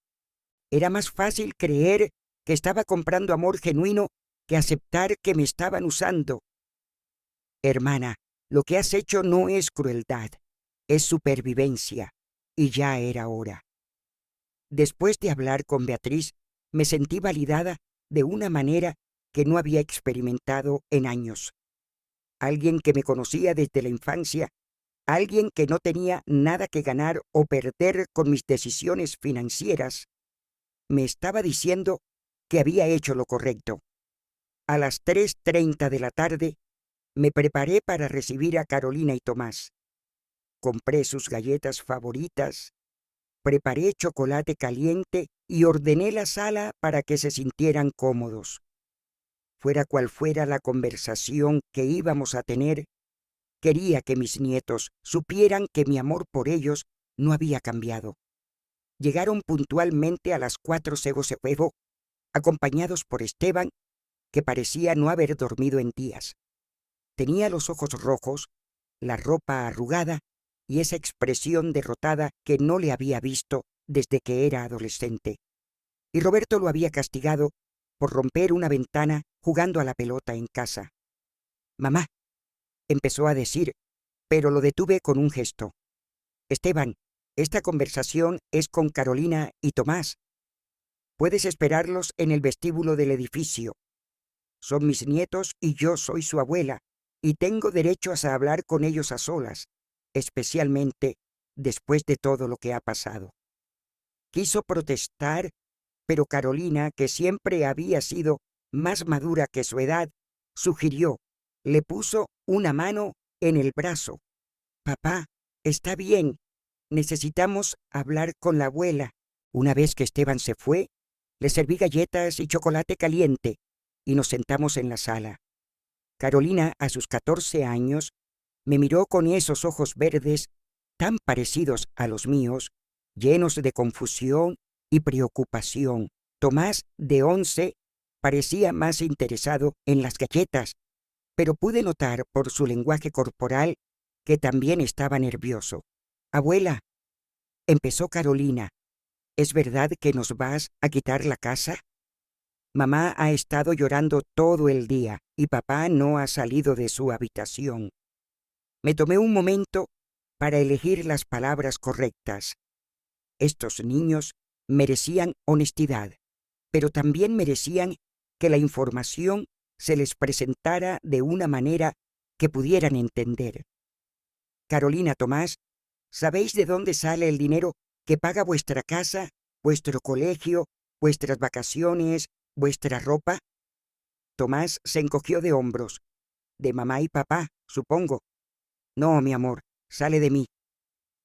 Era más fácil creer que estaba comprando amor genuino que aceptar que me estaban usando. Hermana, lo que has hecho no es crueldad, es supervivencia, y ya era hora. Después de hablar con Beatriz, me sentí validada de una manera que no había experimentado en años. Alguien que me conocía desde la infancia, alguien que no tenía nada que ganar o perder con mis decisiones financieras, me estaba diciendo que había hecho lo correcto. A las 3:30 de la tarde, me preparé para recibir a Carolina y Tomás. Compré sus galletas favoritas, preparé chocolate caliente y ordené la sala para que se sintieran cómodos. Fuera cual fuera la conversación que íbamos a tener, quería que mis nietos supieran que mi amor por ellos no había cambiado. Llegaron puntualmente a las 4 segos de juego, acompañados por Esteban, que parecía no haber dormido en días. Tenía los ojos rojos, la ropa arrugada y esa expresión derrotada que no le había visto desde que era adolescente. Y Roberto lo había castigado por romper una ventana jugando a la pelota en casa. «Mamá», empezó a decir, pero lo detuve con un gesto. «Esteban, esta conversación es con Carolina y Tomás. Puedes esperarlos en el vestíbulo del edificio. Son mis nietos y yo soy su abuela, y tengo derecho a hablar con ellos a solas, especialmente después de todo lo que ha pasado». Quiso protestar, pero Carolina, que siempre había sido más madura que su edad, sugirió, le puso una mano en el brazo. «Papá, está bien. Necesitamos hablar con la abuela». Una vez que Esteban se fue, le serví galletas y chocolate caliente y nos sentamos en la sala. Carolina, a sus 14 años, me miró con esos ojos verdes tan parecidos a los míos, llenos de confusión y preocupación. Tomás, de 11, parecía más interesado en las galletas, pero pude notar por su lenguaje corporal que también estaba nervioso. «Abuela», empezó Carolina, «¿es verdad que nos vas a quitar la casa? Mamá ha estado llorando todo el día y papá no ha salido de su habitación». Me tomé un momento para elegir las palabras correctas. Estos niños merecían honestidad, pero también merecían que la información se les presentara de una manera que pudieran entender. «Carolina, Tomás, ¿sabéis de dónde sale el dinero que paga vuestra casa, vuestro colegio, vuestras vacaciones, vuestra ropa?» Tomás se encogió de hombros. «De mamá y papá, supongo». «No, mi amor, sale de mí.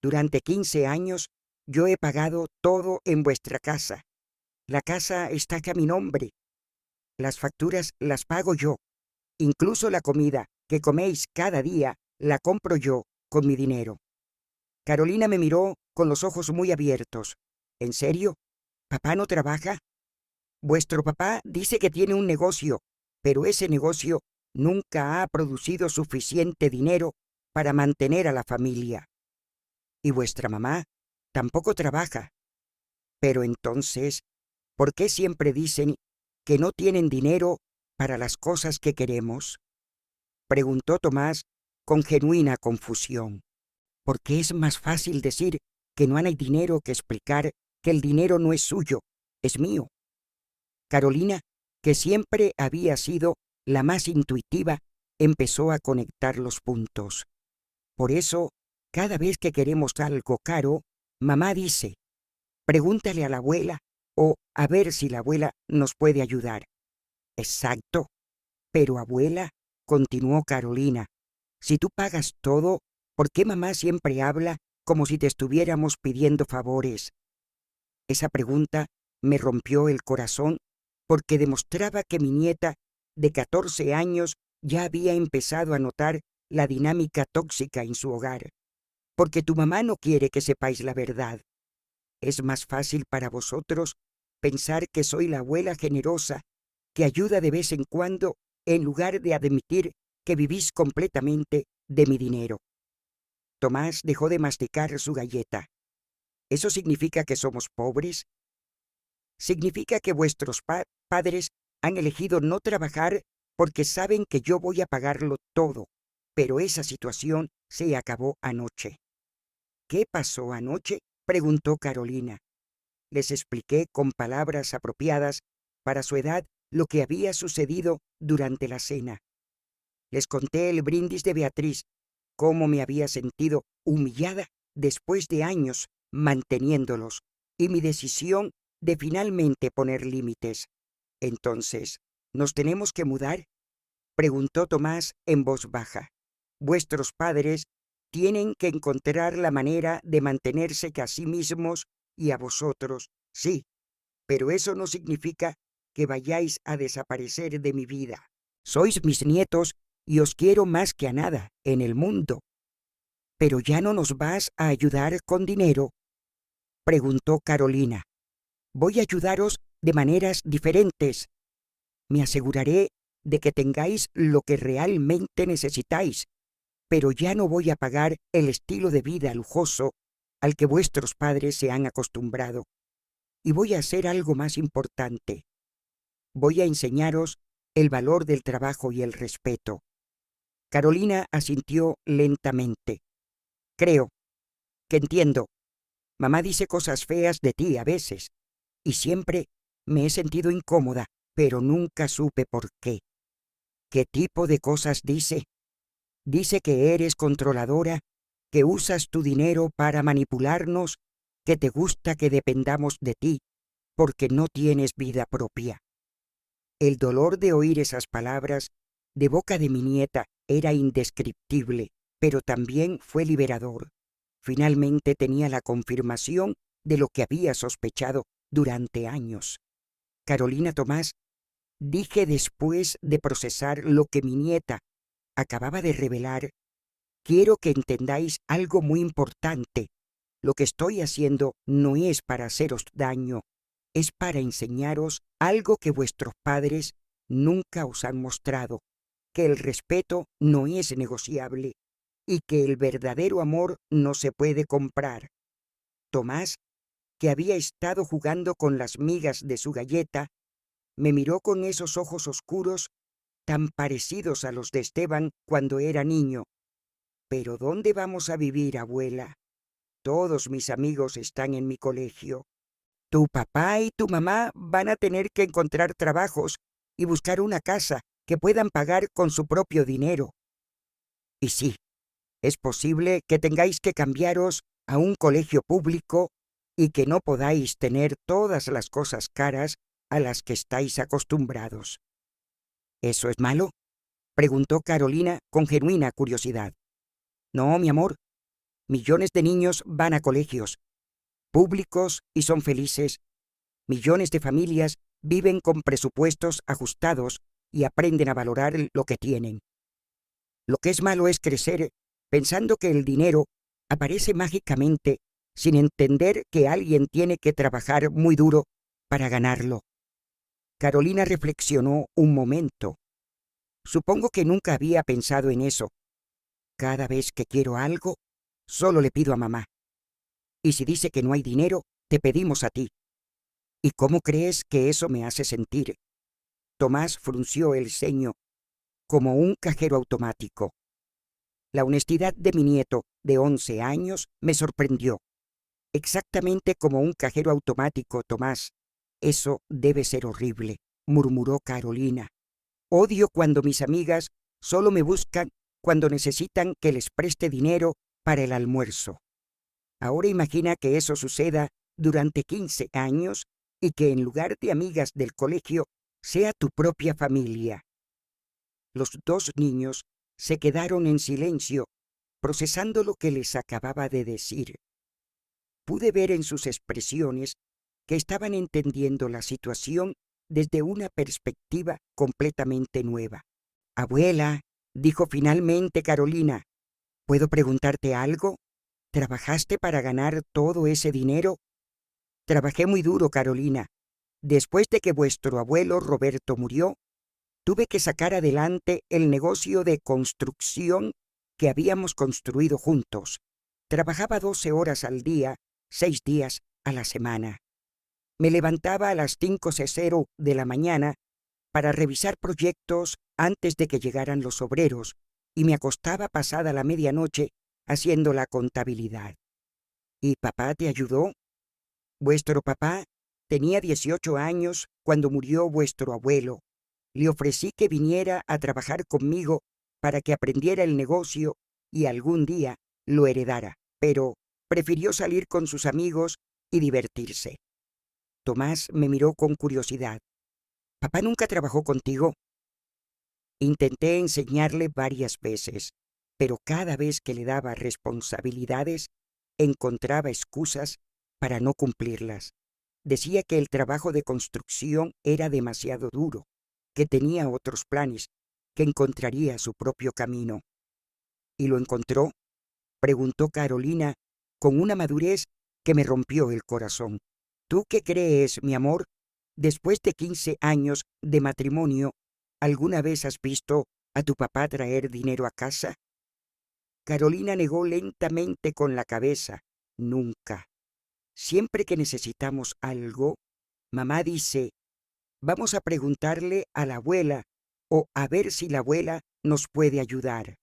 Durante 15 años yo he pagado todo en vuestra casa. La casa está a mi nombre. Las facturas las pago yo. Incluso la comida que coméis cada día la compro yo con mi dinero». Carolina me miró con los ojos muy abiertos. «¿En serio? ¿Papá no trabaja?» «Vuestro papá dice que tiene un negocio, pero ese negocio nunca ha producido suficiente dinero para mantener a la familia. Y vuestra mamá tampoco trabaja. Pero entonces, ¿por qué siempre dicen que no tienen dinero para las cosas que queremos?», preguntó Tomás con genuina confusión. «Porque es más fácil decir que no hay dinero que explicar que el dinero no es suyo, es mío». Carolina, que siempre había sido la más intuitiva, empezó a conectar los puntos. «Por eso, cada vez que queremos algo caro, mamá dice, pregúntale a la abuela o a ver si la abuela nos puede ayudar». «Exacto. Pero abuela», continuó Carolina, «si tú pagas todo, ¿por qué mamá siempre habla como si te estuviéramos pidiendo favores?». Esa pregunta me rompió el corazón porque demostraba que mi nieta de 14 años ya había empezado a notar la dinámica tóxica en su hogar. «Porque tu mamá no quiere que sepáis la verdad. Es más fácil para vosotros pensar que soy la abuela generosa que ayuda de vez en cuando en lugar de admitir que vivís completamente de mi dinero». Tomás dejó de masticar su galleta. «¿Eso significa que somos pobres? Significa que vuestros padres han elegido no trabajar porque saben que yo voy a pagarlo todo, pero esa situación se acabó anoche». «¿Qué pasó anoche?», preguntó Carolina. Les expliqué con palabras apropiadas para su edad lo que había sucedido durante la cena. Les conté el brindis de Beatriz, cómo me había sentido humillada después de años manteniéndolos, y mi decisión de finalmente poner límites. «Entonces, ¿nos tenemos que mudar?», preguntó Tomás en voz baja. «Vuestros padres tienen que encontrar la manera de mantenerse a sí mismos y a vosotros, sí, pero eso no significa que vayáis a desaparecer de mi vida. Sois mis nietos y os quiero más que a nada en el mundo. ¿Pero ya no nos vas a ayudar con dinero?, preguntó Carolina. Voy a ayudaros de maneras diferentes. Me aseguraré de que tengáis lo que realmente necesitáis, pero ya no voy a pagar el estilo de vida lujoso al que vuestros padres se han acostumbrado. Y voy a hacer algo más importante. Voy a enseñaros el valor del trabajo y el respeto. Carolina asintió lentamente. Creo que entiendo. Mamá dice cosas feas de ti a veces, y siempre me he sentido incómoda, pero nunca supe por qué. ¿Qué tipo de cosas dice? Dice que eres controladora, que usas tu dinero para manipularnos, que te gusta que dependamos de ti, porque no tienes vida propia. El dolor de oír esas palabras de boca de mi nieta era indescriptible, pero también fue liberador. Finalmente tenía la confirmación de lo que había sospechado durante años. Carolina Tomás, dije después de procesar lo que mi nieta acababa de revelar, quiero que entendáis algo muy importante. Lo que estoy haciendo no es para haceros daño, es para enseñaros algo que vuestros padres nunca os han mostrado, que el respeto no es negociable y que el verdadero amor no se puede comprar. Tomás, que había estado jugando con las migas de su galleta, me miró con esos ojos oscuros tan parecidos a los de Esteban cuando era niño. «¿Pero dónde vamos a vivir, abuela? Todos mis amigos están en mi colegio. Tu papá y tu mamá van a tener que encontrar trabajos y buscar una casa que puedan pagar con su propio dinero. Y sí, es posible que tengáis que cambiaros a un colegio público y que no podáis tener todas las cosas caras a las que estáis acostumbrados». ¿Eso es malo?, preguntó Carolina con genuina curiosidad. No, mi amor. Millones de niños van a colegios públicos y son felices. Millones de familias viven con presupuestos ajustados y aprenden a valorar lo que tienen. Lo que es malo es crecer pensando que el dinero aparece mágicamente sin entender que alguien tiene que trabajar muy duro para ganarlo. Carolina reflexionó un momento. Supongo que nunca había pensado en eso. Cada vez que quiero algo, solo le pido a mamá. Y si dice que no hay dinero, te pedimos a ti. ¿Y cómo crees que eso me hace sentir? Tomás frunció el ceño, como un cajero automático. La honestidad de mi nieto, de 11 años, me sorprendió. Exactamente como un cajero automático, Tomás. Eso debe ser horrible, murmuró Carolina. Odio cuando mis amigas solo me buscan cuando necesitan que les preste dinero para el almuerzo. Ahora imagina que eso suceda durante 15 años y que en lugar de amigas del colegio sea tu propia familia. Los dos niños se quedaron en silencio, procesando lo que les acababa de decir. Pude ver en sus expresiones que estaban entendiendo la situación desde una perspectiva completamente nueva. Abuela, dijo finalmente Carolina, ¿puedo preguntarte algo? ¿Trabajaste para ganar todo ese dinero? Trabajé muy duro, Carolina. Después de que vuestro abuelo Roberto murió, tuve que sacar adelante el negocio de construcción que habíamos construido juntos. Trabajaba 12 horas al día, 6 días a la semana. Me levantaba a las 5:00 de la mañana para revisar proyectos antes de que llegaran los obreros y me acostaba pasada la medianoche haciendo la contabilidad. ¿Y papá te ayudó? Vuestro papá tenía 18 años cuando murió vuestro abuelo. Le ofrecí que viniera a trabajar conmigo para que aprendiera el negocio y algún día lo heredara, pero prefirió salir con sus amigos y divertirse. Tomás me miró con curiosidad. ¿Papá nunca trabajó contigo? Intenté enseñarle varias veces, pero cada vez que le daba responsabilidades, encontraba excusas para no cumplirlas. Decía que el trabajo de construcción era demasiado duro, que tenía otros planes, que encontraría su propio camino. ¿Y lo encontró?, preguntó Carolina con una madurez que me rompió el corazón. ¿Tú qué crees, mi amor? Después de 15 años de matrimonio, ¿alguna vez has visto a tu papá traer dinero a casa? Carolina negó lentamente con la cabeza. Nunca. Siempre que necesitamos algo, mamá dice, vamos a preguntarle a la abuela o a ver si la abuela nos puede ayudar.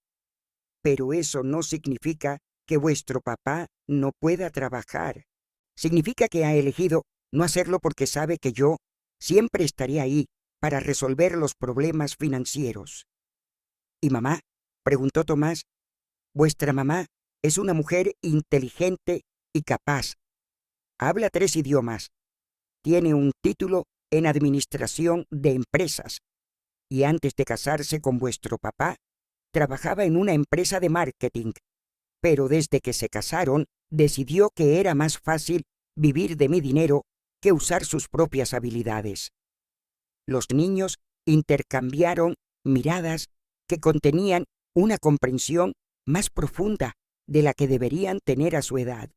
Pero eso no significa que vuestro papá no pueda trabajar. Significa que ha elegido no hacerlo porque sabe que yo siempre estaré ahí para resolver los problemas financieros. ¿Y mamá?, preguntó Tomás. Vuestra mamá es una mujer inteligente y capaz. Habla 3 idiomas. Tiene un título en administración de empresas. Y antes de casarse con vuestro papá, trabajaba en una empresa de marketing. Pero desde que se casaron, decidió que era más fácil vivir de mi dinero que usar sus propias habilidades. Los niños intercambiaron miradas que contenían una comprensión más profunda de la que deberían tener a su edad.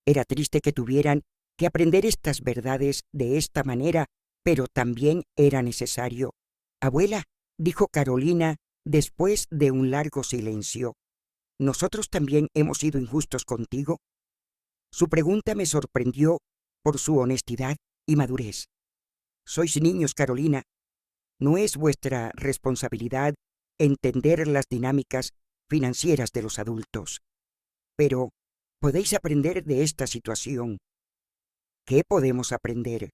Era triste que tuvieran que aprender estas verdades de esta manera, pero también era necesario. Abuela, dijo Carolina después de un largo silencio, ¿nosotros también hemos sido injustos contigo? Su pregunta me sorprendió por su honestidad y madurez. Sois niños, Carolina. No es vuestra responsabilidad entender las dinámicas financieras de los adultos. Pero podéis aprender de esta situación. ¿Qué podemos aprender?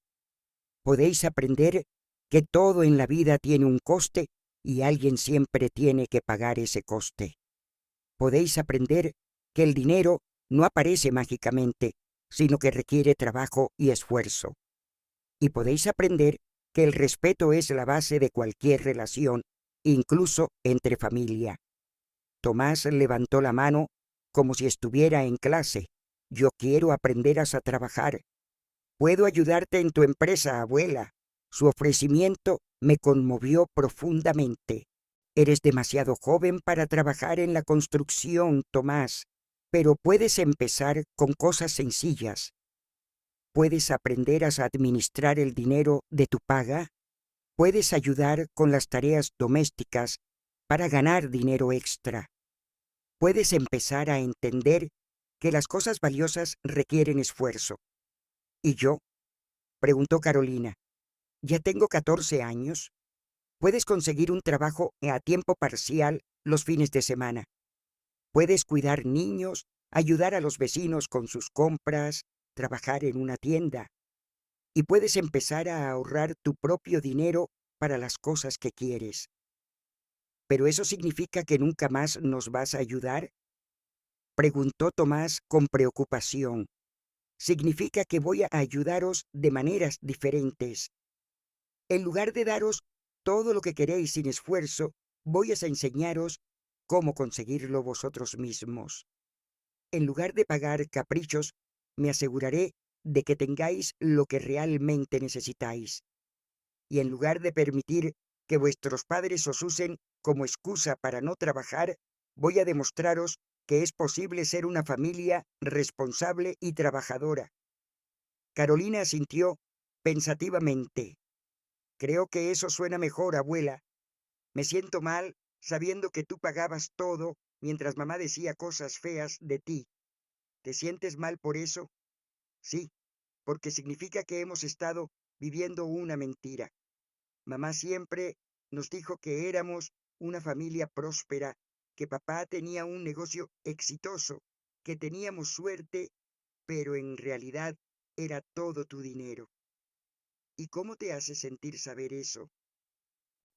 Podéis aprender que todo en la vida tiene un coste y alguien siempre tiene que pagar ese coste. Podéis aprender que el dinero no aparece mágicamente, sino que requiere trabajo y esfuerzo. Y podéis aprender que el respeto es la base de cualquier relación, incluso entre familia. Tomás levantó la mano como si estuviera en clase. Yo quiero aprender a trabajar. Puedo ayudarte en tu empresa, abuela. Su ofrecimiento me conmovió profundamente. Eres demasiado joven para trabajar en la construcción, Tomás, pero puedes empezar con cosas sencillas. Puedes aprender a administrar el dinero de tu paga. Puedes ayudar con las tareas domésticas para ganar dinero extra. Puedes empezar a entender que las cosas valiosas requieren esfuerzo. ¿Y yo?, preguntó Carolina. Ya tengo 14 años. Puedes conseguir un trabajo a tiempo parcial los fines de semana. Puedes cuidar niños, ayudar a los vecinos con sus compras, trabajar en una tienda. Y puedes empezar a ahorrar tu propio dinero para las cosas que quieres. ¿Pero eso significa que nunca más nos vas a ayudar?, preguntó Tomás con preocupación. Significa que voy a ayudaros de maneras diferentes. En lugar de daros todo lo que queréis sin esfuerzo, voy a enseñaros cómo conseguirlo vosotros mismos. En lugar de pagar caprichos, me aseguraré de que tengáis lo que realmente necesitáis. Y en lugar de permitir que vuestros padres os usen como excusa para no trabajar, voy a demostraros que es posible ser una familia responsable y trabajadora. Carolina asintió pensativamente. Creo que eso suena mejor, abuela. Me siento mal sabiendo que tú pagabas todo mientras mamá decía cosas feas de ti. ¿Te sientes mal por eso? Sí, porque significa que hemos estado viviendo una mentira. Mamá siempre nos dijo que éramos una familia próspera, que papá tenía un negocio exitoso, que teníamos suerte, pero en realidad era todo tu dinero. ¿Y cómo te hace sentir saber eso?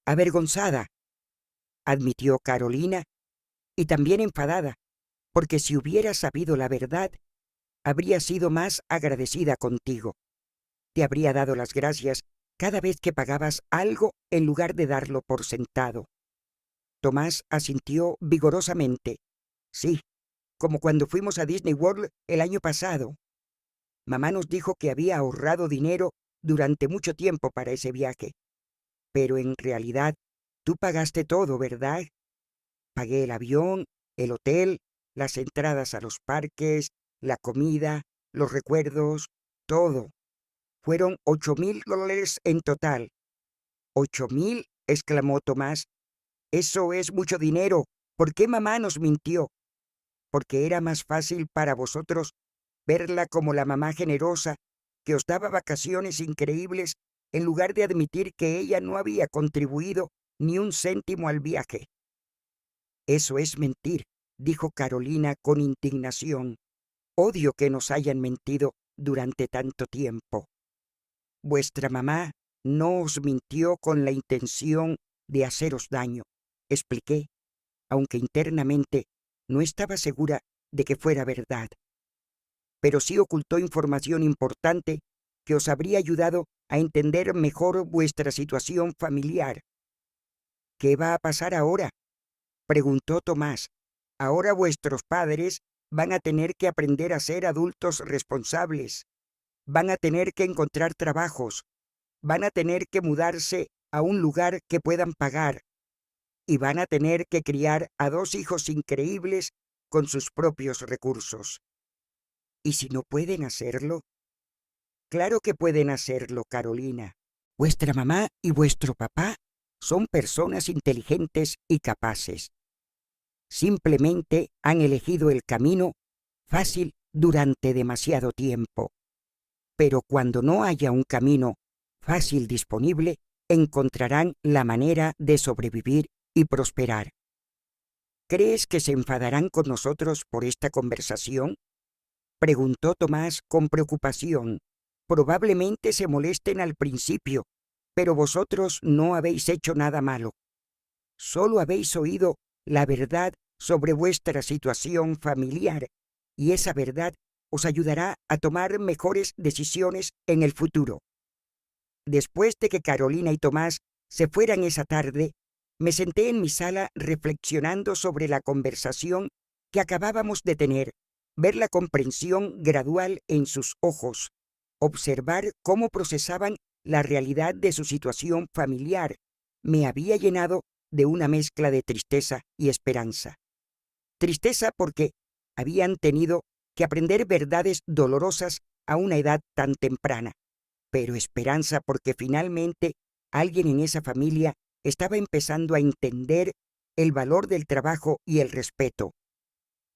Avergonzada, admitió Carolina, y también enfadada, porque si hubiera sabido la verdad, habría sido más agradecida contigo. Te habría dado las gracias cada vez que pagabas algo en lugar de darlo por sentado. Tomás asintió vigorosamente. Sí, como cuando fuimos a Disney World el año pasado. Mamá nos dijo que había ahorrado dinero durante mucho tiempo para ese viaje, pero en realidad Tú pagaste todo, ¿verdad? Pagué el avión, el hotel, las entradas a los parques, la comida, los recuerdos, todo. Fueron $8,000 en total. ¿8,000? Exclamó Tomás. Eso es mucho dinero. ¿Por qué mamá nos mintió? Porque era más fácil para vosotros verla como la mamá generosa que os daba vacaciones increíbles en lugar de admitir que ella no había contribuido ni un céntimo al viaje. Eso es mentir, dijo Carolina con indignación. Odio que nos hayan mentido durante tanto tiempo. Vuestra mamá no os mintió con la intención de haceros daño, expliqué, aunque internamente no estaba segura de que fuera verdad. Pero sí ocultó información importante que os habría ayudado a entender mejor vuestra situación familiar. ¿Qué va a pasar ahora?, preguntó Tomás. Ahora vuestros padres van a tener que aprender a ser adultos responsables. Van a tener que encontrar trabajos. Van a tener que mudarse a un lugar que puedan pagar. Y van a tener que criar a 2 hijos increíbles con sus propios recursos. ¿Y si no pueden hacerlo? Claro que pueden hacerlo, Carolina. Vuestra mamá y vuestro papá son personas inteligentes y capaces. Simplemente han elegido el camino fácil durante demasiado tiempo. Pero cuando no haya un camino fácil disponible, encontrarán la manera de sobrevivir y prosperar. ¿Crees que se enfadarán con nosotros por esta conversación?, preguntó Tomás con preocupación. Probablemente se molesten al principio, pero vosotros no habéis hecho nada malo. Solo habéis oído la verdad sobre vuestra situación familiar, y esa verdad os ayudará a tomar mejores decisiones en el futuro. Después de que Carolina y Tomás se fueran esa tarde, me senté en mi sala reflexionando sobre la conversación que acabábamos de tener, ver la comprensión gradual en sus ojos, observar cómo procesaban la realidad de su situación familiar, me había llenado de una mezcla de tristeza y esperanza. Tristeza porque habían tenido que aprender verdades dolorosas a una edad tan temprana, pero esperanza porque finalmente alguien en esa familia estaba empezando a entender el valor del trabajo y el respeto.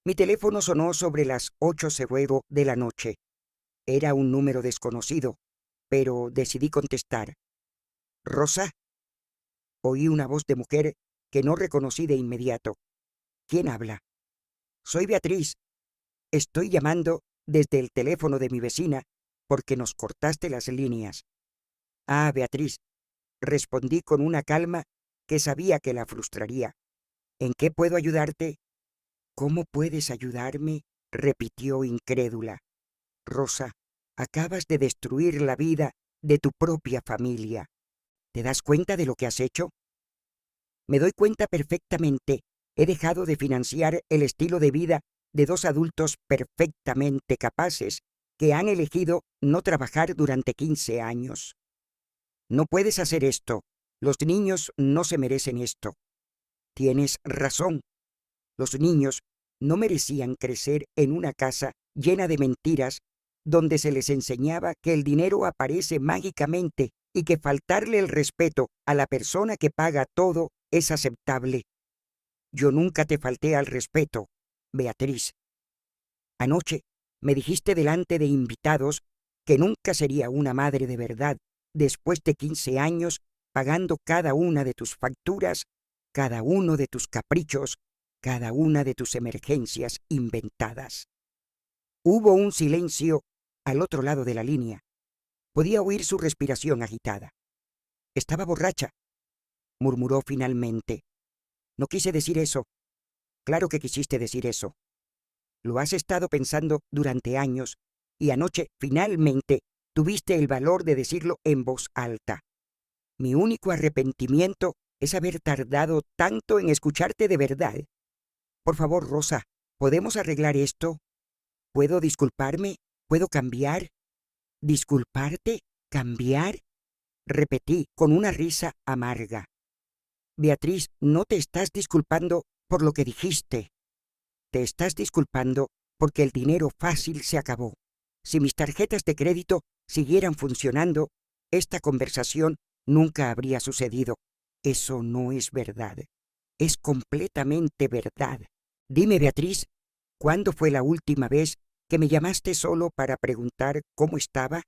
Mi teléfono sonó sobre las 8:00 de la noche. Era un número desconocido, pero decidí contestar. «¿Rosa?». Oí una voz de mujer que no reconocí de inmediato. «¿Quién habla?». «Soy Beatriz. Estoy llamando desde el teléfono de mi vecina porque nos cortaste las líneas». «Ah, Beatriz», respondí con una calma que sabía que la frustraría. «¿En qué puedo ayudarte?». «¿Cómo puedes ayudarme?», repitió incrédula. «Rosa, acabas de destruir la vida de tu propia familia. ¿Te das cuenta de lo que has hecho?». «Me doy cuenta perfectamente. He dejado de financiar el estilo de vida de 2 adultos perfectamente capaces que han elegido no trabajar durante 15 años. No puedes hacer esto. Los niños no se merecen esto». «Tienes razón. Los niños no merecían crecer en una casa llena de mentiras donde se les enseñaba que el dinero aparece mágicamente y que faltarle el respeto a la persona que paga todo es aceptable. Yo nunca te falté al respeto, Beatriz. Anoche me dijiste delante de invitados que nunca sería una madre de verdad después de 15 años pagando cada una de tus facturas, cada uno de tus caprichos, cada una de tus emergencias inventadas». Hubo un silencio al otro lado de la línea. Podía oír su respiración agitada. «Estaba borracha», murmuró finalmente. «No quise decir eso». «Claro que quisiste decir eso. Lo has estado pensando durante años y anoche finalmente tuviste el valor de decirlo en voz alta. Mi único arrepentimiento es haber tardado tanto en escucharte de verdad. Por favor, Rosa, ¿podemos arreglar esto? ¿Puedo disculparme? ¿Puedo cambiar?». «¿Disculparte? ¿Cambiar?», repetí con una risa amarga. Beatriz, no te estás disculpando por lo que dijiste. Te estás disculpando porque el dinero fácil se acabó. Si mis tarjetas de crédito siguieran funcionando, esta conversación nunca habría sucedido. Eso no es verdad. Es completamente verdad. Dime, Beatriz, ¿cuándo fue la última vez que me llamaste solo para preguntar cómo estaba?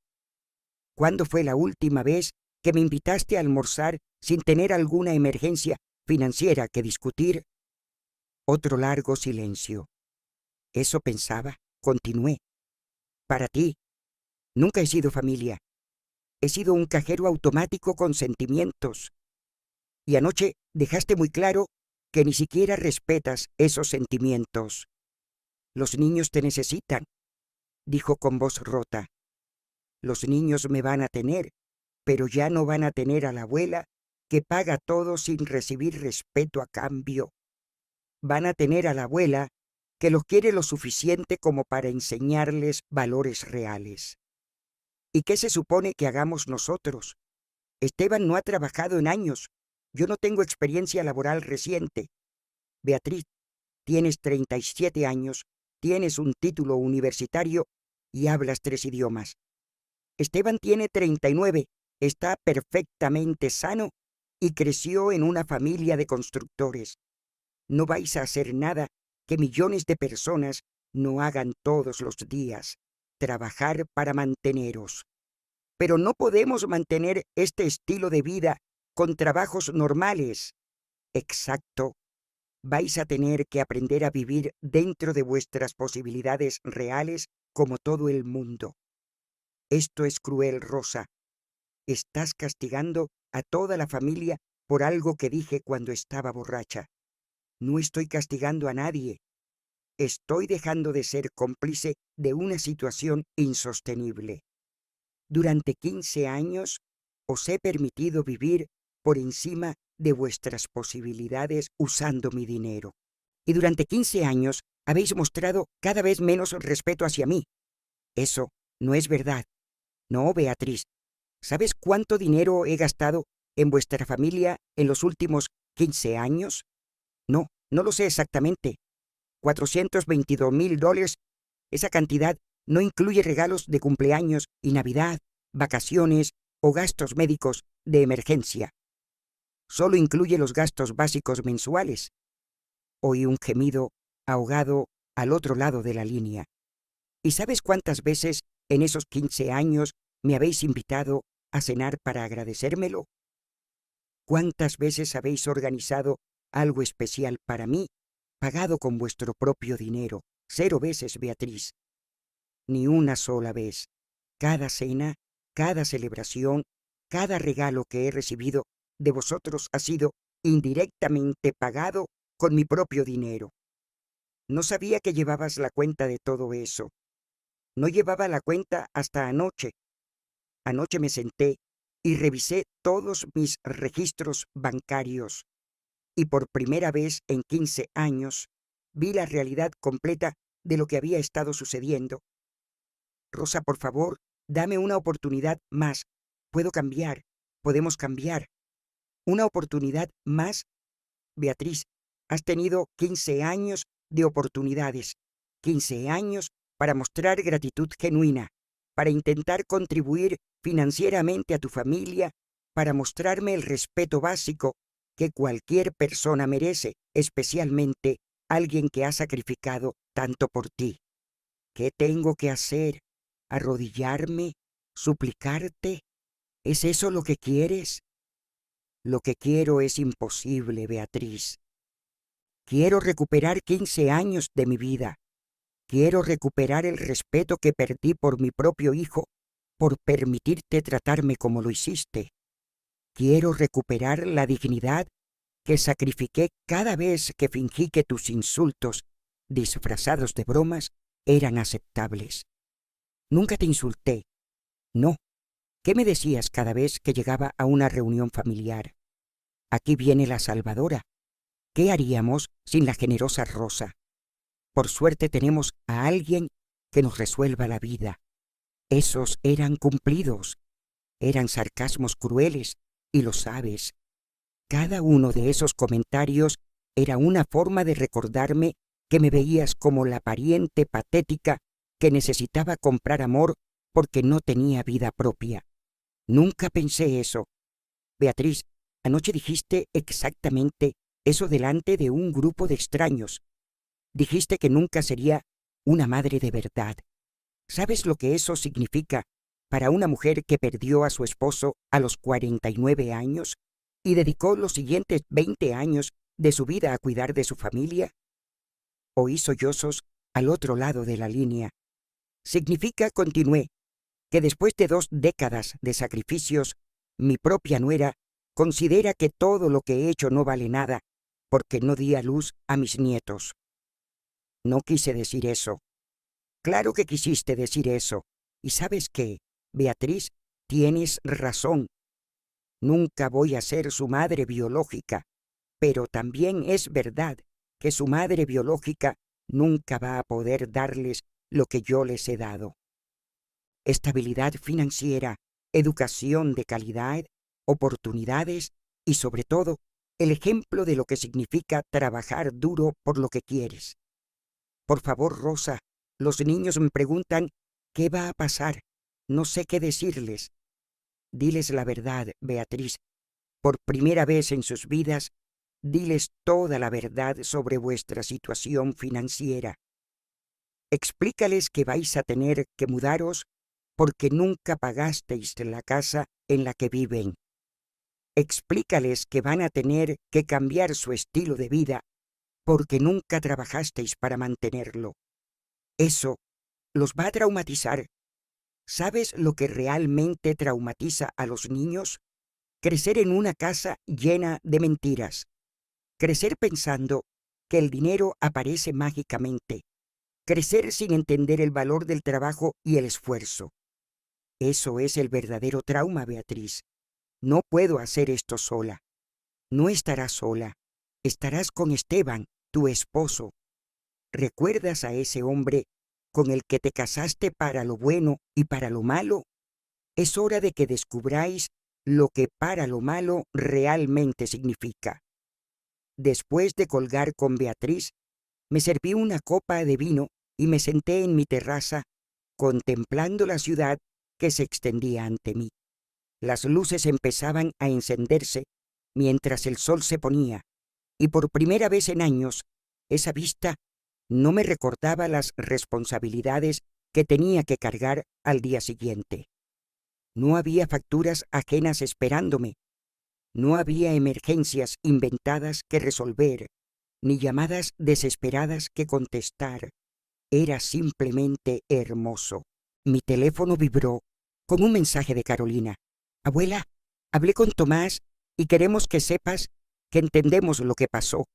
¿Cuándo fue la última vez que me invitaste a almorzar sin tener alguna emergencia financiera que discutir? Otro largo silencio. Eso pensaba, continué. Para ti, nunca he sido familia. He sido un cajero automático con sentimientos. Y anoche dejaste muy claro que ni siquiera respetas esos sentimientos. Los niños te necesitan, dijo con voz rota. Los niños me van a tener, pero ya no van a tener a la abuela que paga todo sin recibir respeto a cambio. Van a tener a la abuela que los quiere lo suficiente como para enseñarles valores reales. ¿Y qué se supone que hagamos nosotros? Esteban no ha trabajado en años. Yo no tengo experiencia laboral reciente. Beatriz, tienes 37 años, tienes un título universitario y hablas 3 idiomas. Esteban tiene 39, está perfectamente sano y creció en una familia de constructores. No vais a hacer nada que millones de personas no hagan todos los días, trabajar para manteneros. Pero no podemos mantener este estilo de vida con trabajos normales. Exacto. Vais a tener que aprender a vivir dentro de vuestras posibilidades reales como todo el mundo. Esto es cruel, Rosa. Estás castigando a toda la familia por algo que dije cuando estaba borracha. No estoy castigando a nadie. Estoy dejando de ser cómplice de una situación insostenible. Durante 15 años os he permitido vivir por encima de vuestras posibilidades usando mi dinero. Y durante 15 años habéis mostrado cada vez menos respeto hacia mí. Eso no es verdad. No, Beatriz. ¿Sabes cuánto dinero he gastado en vuestra familia en los últimos 15 años? No, no lo sé exactamente. $422,000. Esa cantidad no incluye regalos de cumpleaños y Navidad, vacaciones o gastos médicos de emergencia. Solo incluye los gastos básicos mensuales. Oí un gemido ahogado al otro lado de la línea. ¿Y sabes cuántas veces en esos 15 años me habéis invitado a cenar para agradecérmelo? ¿Cuántas veces habéis organizado algo especial para mí, pagado con vuestro propio dinero? 0 veces, Beatriz. Ni una sola vez. Cada cena, cada celebración, cada regalo que he recibido de vosotros ha sido indirectamente pagado con mi propio dinero. No sabía que llevabas la cuenta de todo eso. No llevaba la cuenta hasta anoche. Anoche me senté y revisé todos mis registros bancarios. Y por primera vez en 15 años vi la realidad completa de lo que había estado sucediendo. Rosa, por favor, dame una oportunidad más. Puedo cambiar. Podemos cambiar. Una oportunidad más. Beatriz, has tenido 15 años de oportunidades. 15 años para mostrar gratitud genuina, para intentar contribuir financieramente a tu familia, para mostrarme el respeto básico que cualquier persona merece, especialmente alguien que ha sacrificado tanto por ti. ¿Qué tengo que hacer? ¿Arrodillarme? ¿Suplicarte? ¿Es eso lo que quieres? Lo que quiero es imposible, Beatriz. Quiero recuperar 15 años de mi vida. Quiero recuperar el respeto que perdí por mi propio hijo, por permitirte tratarme como lo hiciste. Quiero recuperar la dignidad que sacrifiqué cada vez que fingí que tus insultos, disfrazados de bromas, eran aceptables. Nunca te insulté. No. ¿Qué me decías cada vez que llegaba a una reunión familiar? Aquí viene la salvadora. ¿Qué haríamos sin la generosa Rosa? Por suerte tenemos a alguien que nos resuelva la vida. Esos eran cumplidos. Eran sarcasmos crueles, y lo sabes. Cada uno de esos comentarios era una forma de recordarme que me veías como la pariente patética que necesitaba comprar amor porque no tenía vida propia. Nunca pensé eso. Beatriz, anoche dijiste exactamente eso delante de un grupo de extraños. Dijiste que nunca sería una madre de verdad. ¿Sabes lo que eso significa para una mujer que perdió a su esposo a los 49 años y dedicó los siguientes 20 años de su vida a cuidar de su familia? Oí sollozos al otro lado de la línea. Significa, continué, que después de 2 décadas de sacrificios, mi propia nuera considera que todo lo que he hecho no vale nada porque no di a luz a mis nietos. No quise decir eso. Claro que quisiste decir eso. ¿Y sabes qué, Beatriz? Tienes razón. Nunca voy a ser su madre biológica, pero también es verdad que su madre biológica nunca va a poder darles lo que yo les he dado. Estabilidad financiera, educación de calidad, oportunidades y sobre todo el ejemplo de lo que significa trabajar duro por lo que quieres. Por favor, Rosa, los niños me preguntan qué va a pasar. No sé qué decirles. Diles la verdad, Beatriz. Por primera vez en sus vidas, diles toda la verdad sobre vuestra situación financiera. Explícales que vais a tener que mudaros porque nunca pagasteis la casa en la que viven. Explícales que van a tener que cambiar su estilo de vida porque nunca trabajasteis para mantenerlo. Eso los va a traumatizar. ¿Sabes lo que realmente traumatiza a los niños? Crecer en una casa llena de mentiras. Crecer pensando que el dinero aparece mágicamente. Crecer sin entender el valor del trabajo y el esfuerzo. Eso es el verdadero trauma, Beatriz. No puedo hacer esto sola. No estarás sola. Estarás con Esteban, tu esposo. ¿Recuerdas a ese hombre con el que te casaste para lo bueno y para lo malo? Es hora de que descubráis lo que para lo malo realmente significa. Después de colgar con Beatriz, me serví una copa de vino y me senté en mi terraza, contemplando la ciudad que se extendía ante mí. Las luces empezaban a encenderse mientras el sol se ponía, y por primera vez en años, esa vista no me recordaba las responsabilidades que tenía que cargar al día siguiente. No había facturas ajenas esperándome, no había emergencias inventadas que resolver, ni llamadas desesperadas que contestar. Era simplemente hermoso. Mi teléfono vibró con un mensaje de Carolina. Abuela, hablé con Tomás y queremos que sepas que entendemos lo que pasó.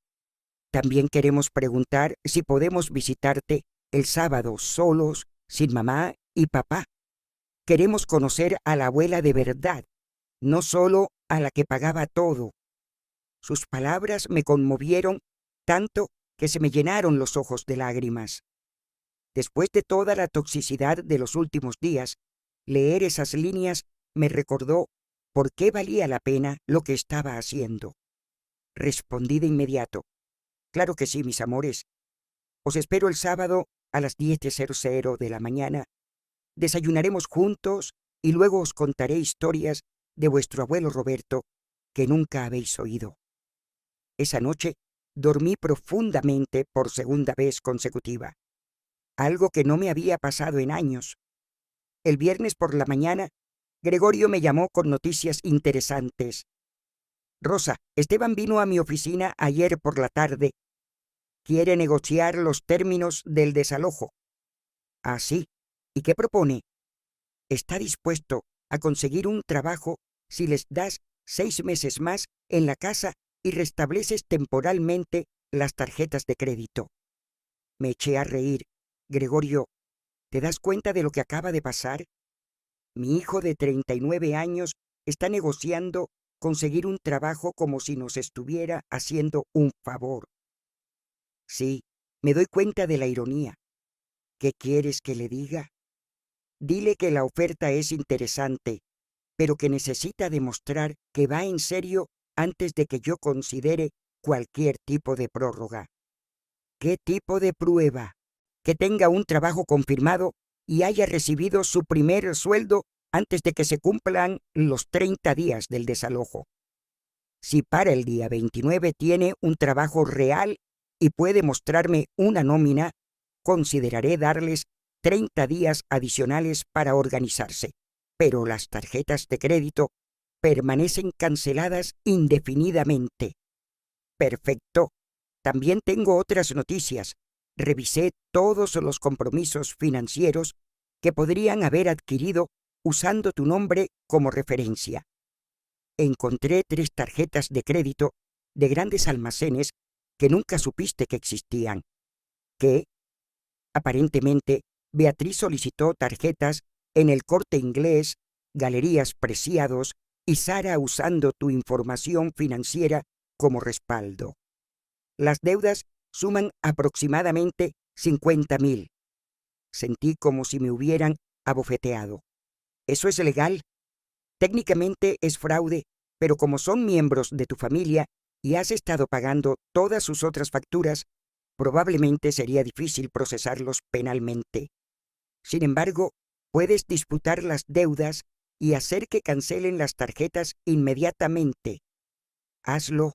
También queremos preguntar si podemos visitarte el sábado solos, sin mamá y papá. Queremos conocer a la abuela de verdad, no solo a la que pagaba todo. Sus palabras me conmovieron tanto que se me llenaron los ojos de lágrimas. Después de toda la toxicidad de los últimos días, leer esas líneas me recordó por qué valía la pena lo que estaba haciendo. Respondí de inmediato. Claro que sí, mis amores. Os espero el sábado a las 10:00 de la mañana. Desayunaremos juntos y luego os contaré historias de vuestro abuelo Roberto que nunca habéis oído. Esa noche dormí profundamente por segunda vez consecutiva, algo que no me había pasado en años. El viernes por la mañana, Gregorio me llamó con noticias interesantes. Rosa, Esteban vino a mi oficina ayer por la tarde. Quiere negociar los términos del desalojo. ¿Ah, sí? ¿Y qué propone? Está dispuesto a conseguir un trabajo si les das 6 meses más en la casa y restableces temporalmente las tarjetas de crédito. Me eché a reír. Gregorio, ¿te das cuenta de lo que acaba de pasar? Mi hijo de 39 años está negociando conseguir un trabajo como si nos estuviera haciendo un favor. Sí, me doy cuenta de la ironía. ¿Qué quieres que le diga? Dile que la oferta es interesante, pero que necesita demostrar que va en serio antes de que yo considere cualquier tipo de prórroga. ¿Qué tipo de prueba? Que tenga un trabajo confirmado y haya recibido su primer sueldo antes de que se cumplan los 30 días del desalojo. Si para el día 29 tiene un trabajo real y puede mostrarme una nómina, consideraré darles 30 días adicionales para organizarse. Pero las tarjetas de crédito permanecen canceladas indefinidamente. Perfecto. También tengo otras noticias. Revisé todos los compromisos financieros que podrían haber adquirido usando tu nombre como referencia. Encontré 3 tarjetas de crédito de grandes almacenes que nunca supiste que existían. Que, aparentemente, Beatriz solicitó tarjetas en el Corte Inglés, Galerías Preciados y Zara usando tu información financiera como respaldo. Las deudas suman aproximadamente 50,000. Sentí como si me hubieran abofeteado. ¿Eso es legal? Técnicamente es fraude, pero como son miembros de tu familia y has estado pagando todas sus otras facturas, probablemente sería difícil procesarlos penalmente. Sin embargo, puedes disputar las deudas y hacer que cancelen las tarjetas inmediatamente. Hazlo.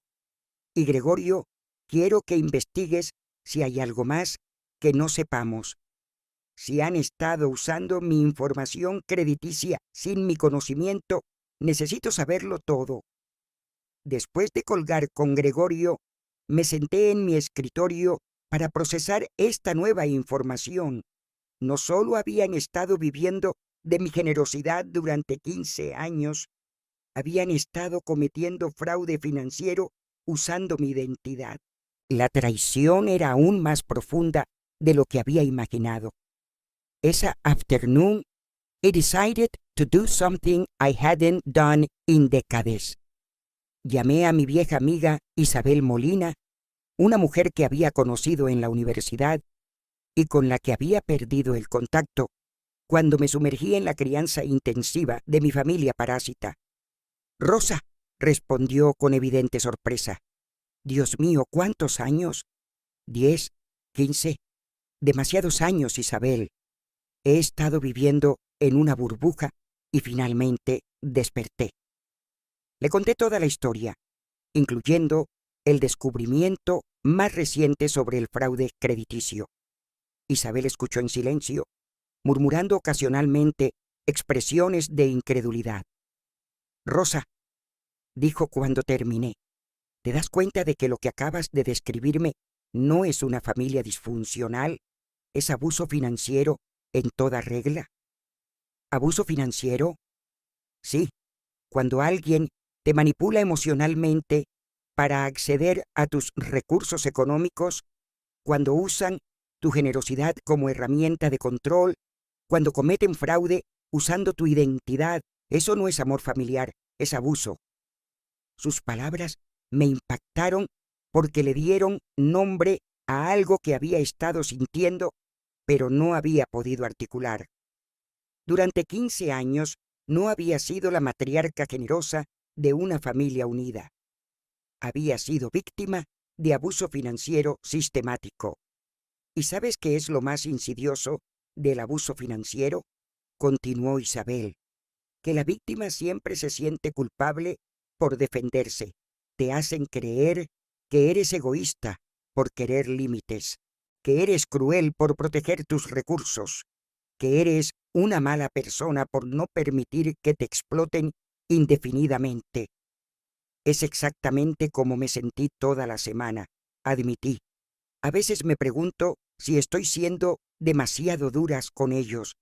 Y Gregorio, quiero que investigues si hay algo más que no sepamos. Si han estado usando mi información crediticia sin mi conocimiento, necesito saberlo todo. Después de colgar con Gregorio, me senté en mi escritorio para procesar esta nueva información. No solo habían estado viviendo de mi generosidad durante 15 años, habían estado cometiendo fraude financiero usando mi identidad. La traición era aún más profunda de lo que había imaginado. Esa afternoon, I decided to do something I hadn't done in decades. Llamé a mi vieja amiga Isabel Molina, una mujer que había conocido en la universidad y con la que había perdido el contacto cuando me sumergí en la crianza intensiva de mi familia parásita. «Rosa», respondió con evidente sorpresa. «Dios mío, ¿cuántos años?» «10, 15. Demasiados años, Isabel. He estado viviendo en una burbuja y finalmente desperté». Le conté toda la historia, incluyendo el descubrimiento más reciente sobre el fraude crediticio. Isabel escuchó en silencio, murmurando ocasionalmente expresiones de incredulidad. «Rosa», dijo cuando terminé, ¿te das cuenta de que lo que acabas de describirme no es una familia disfuncional? ¿Es abuso financiero en toda regla? ¿Abuso financiero? Sí, cuando alguien te manipula emocionalmente para acceder a tus recursos económicos, cuando usan tu generosidad como herramienta de control, cuando cometen fraude usando tu identidad, eso no es amor familiar, es abuso. Sus palabras me impactaron porque le dieron nombre a algo que había estado sintiendo, pero no había podido articular. Durante 15 años no había sido la matriarca generosa de una familia unida. Había sido víctima de abuso financiero sistemático. ¿Y sabes qué es lo más insidioso del abuso financiero?, continuó Isabel, que la víctima siempre se siente culpable por defenderse. Te hacen creer que eres egoísta por querer límites, que eres cruel por proteger tus recursos, que eres una mala persona por no permitir que te exploten indefinidamente. Es exactamente como me sentí toda la semana, admití. A veces me pregunto si estoy siendo demasiado duras con ellos.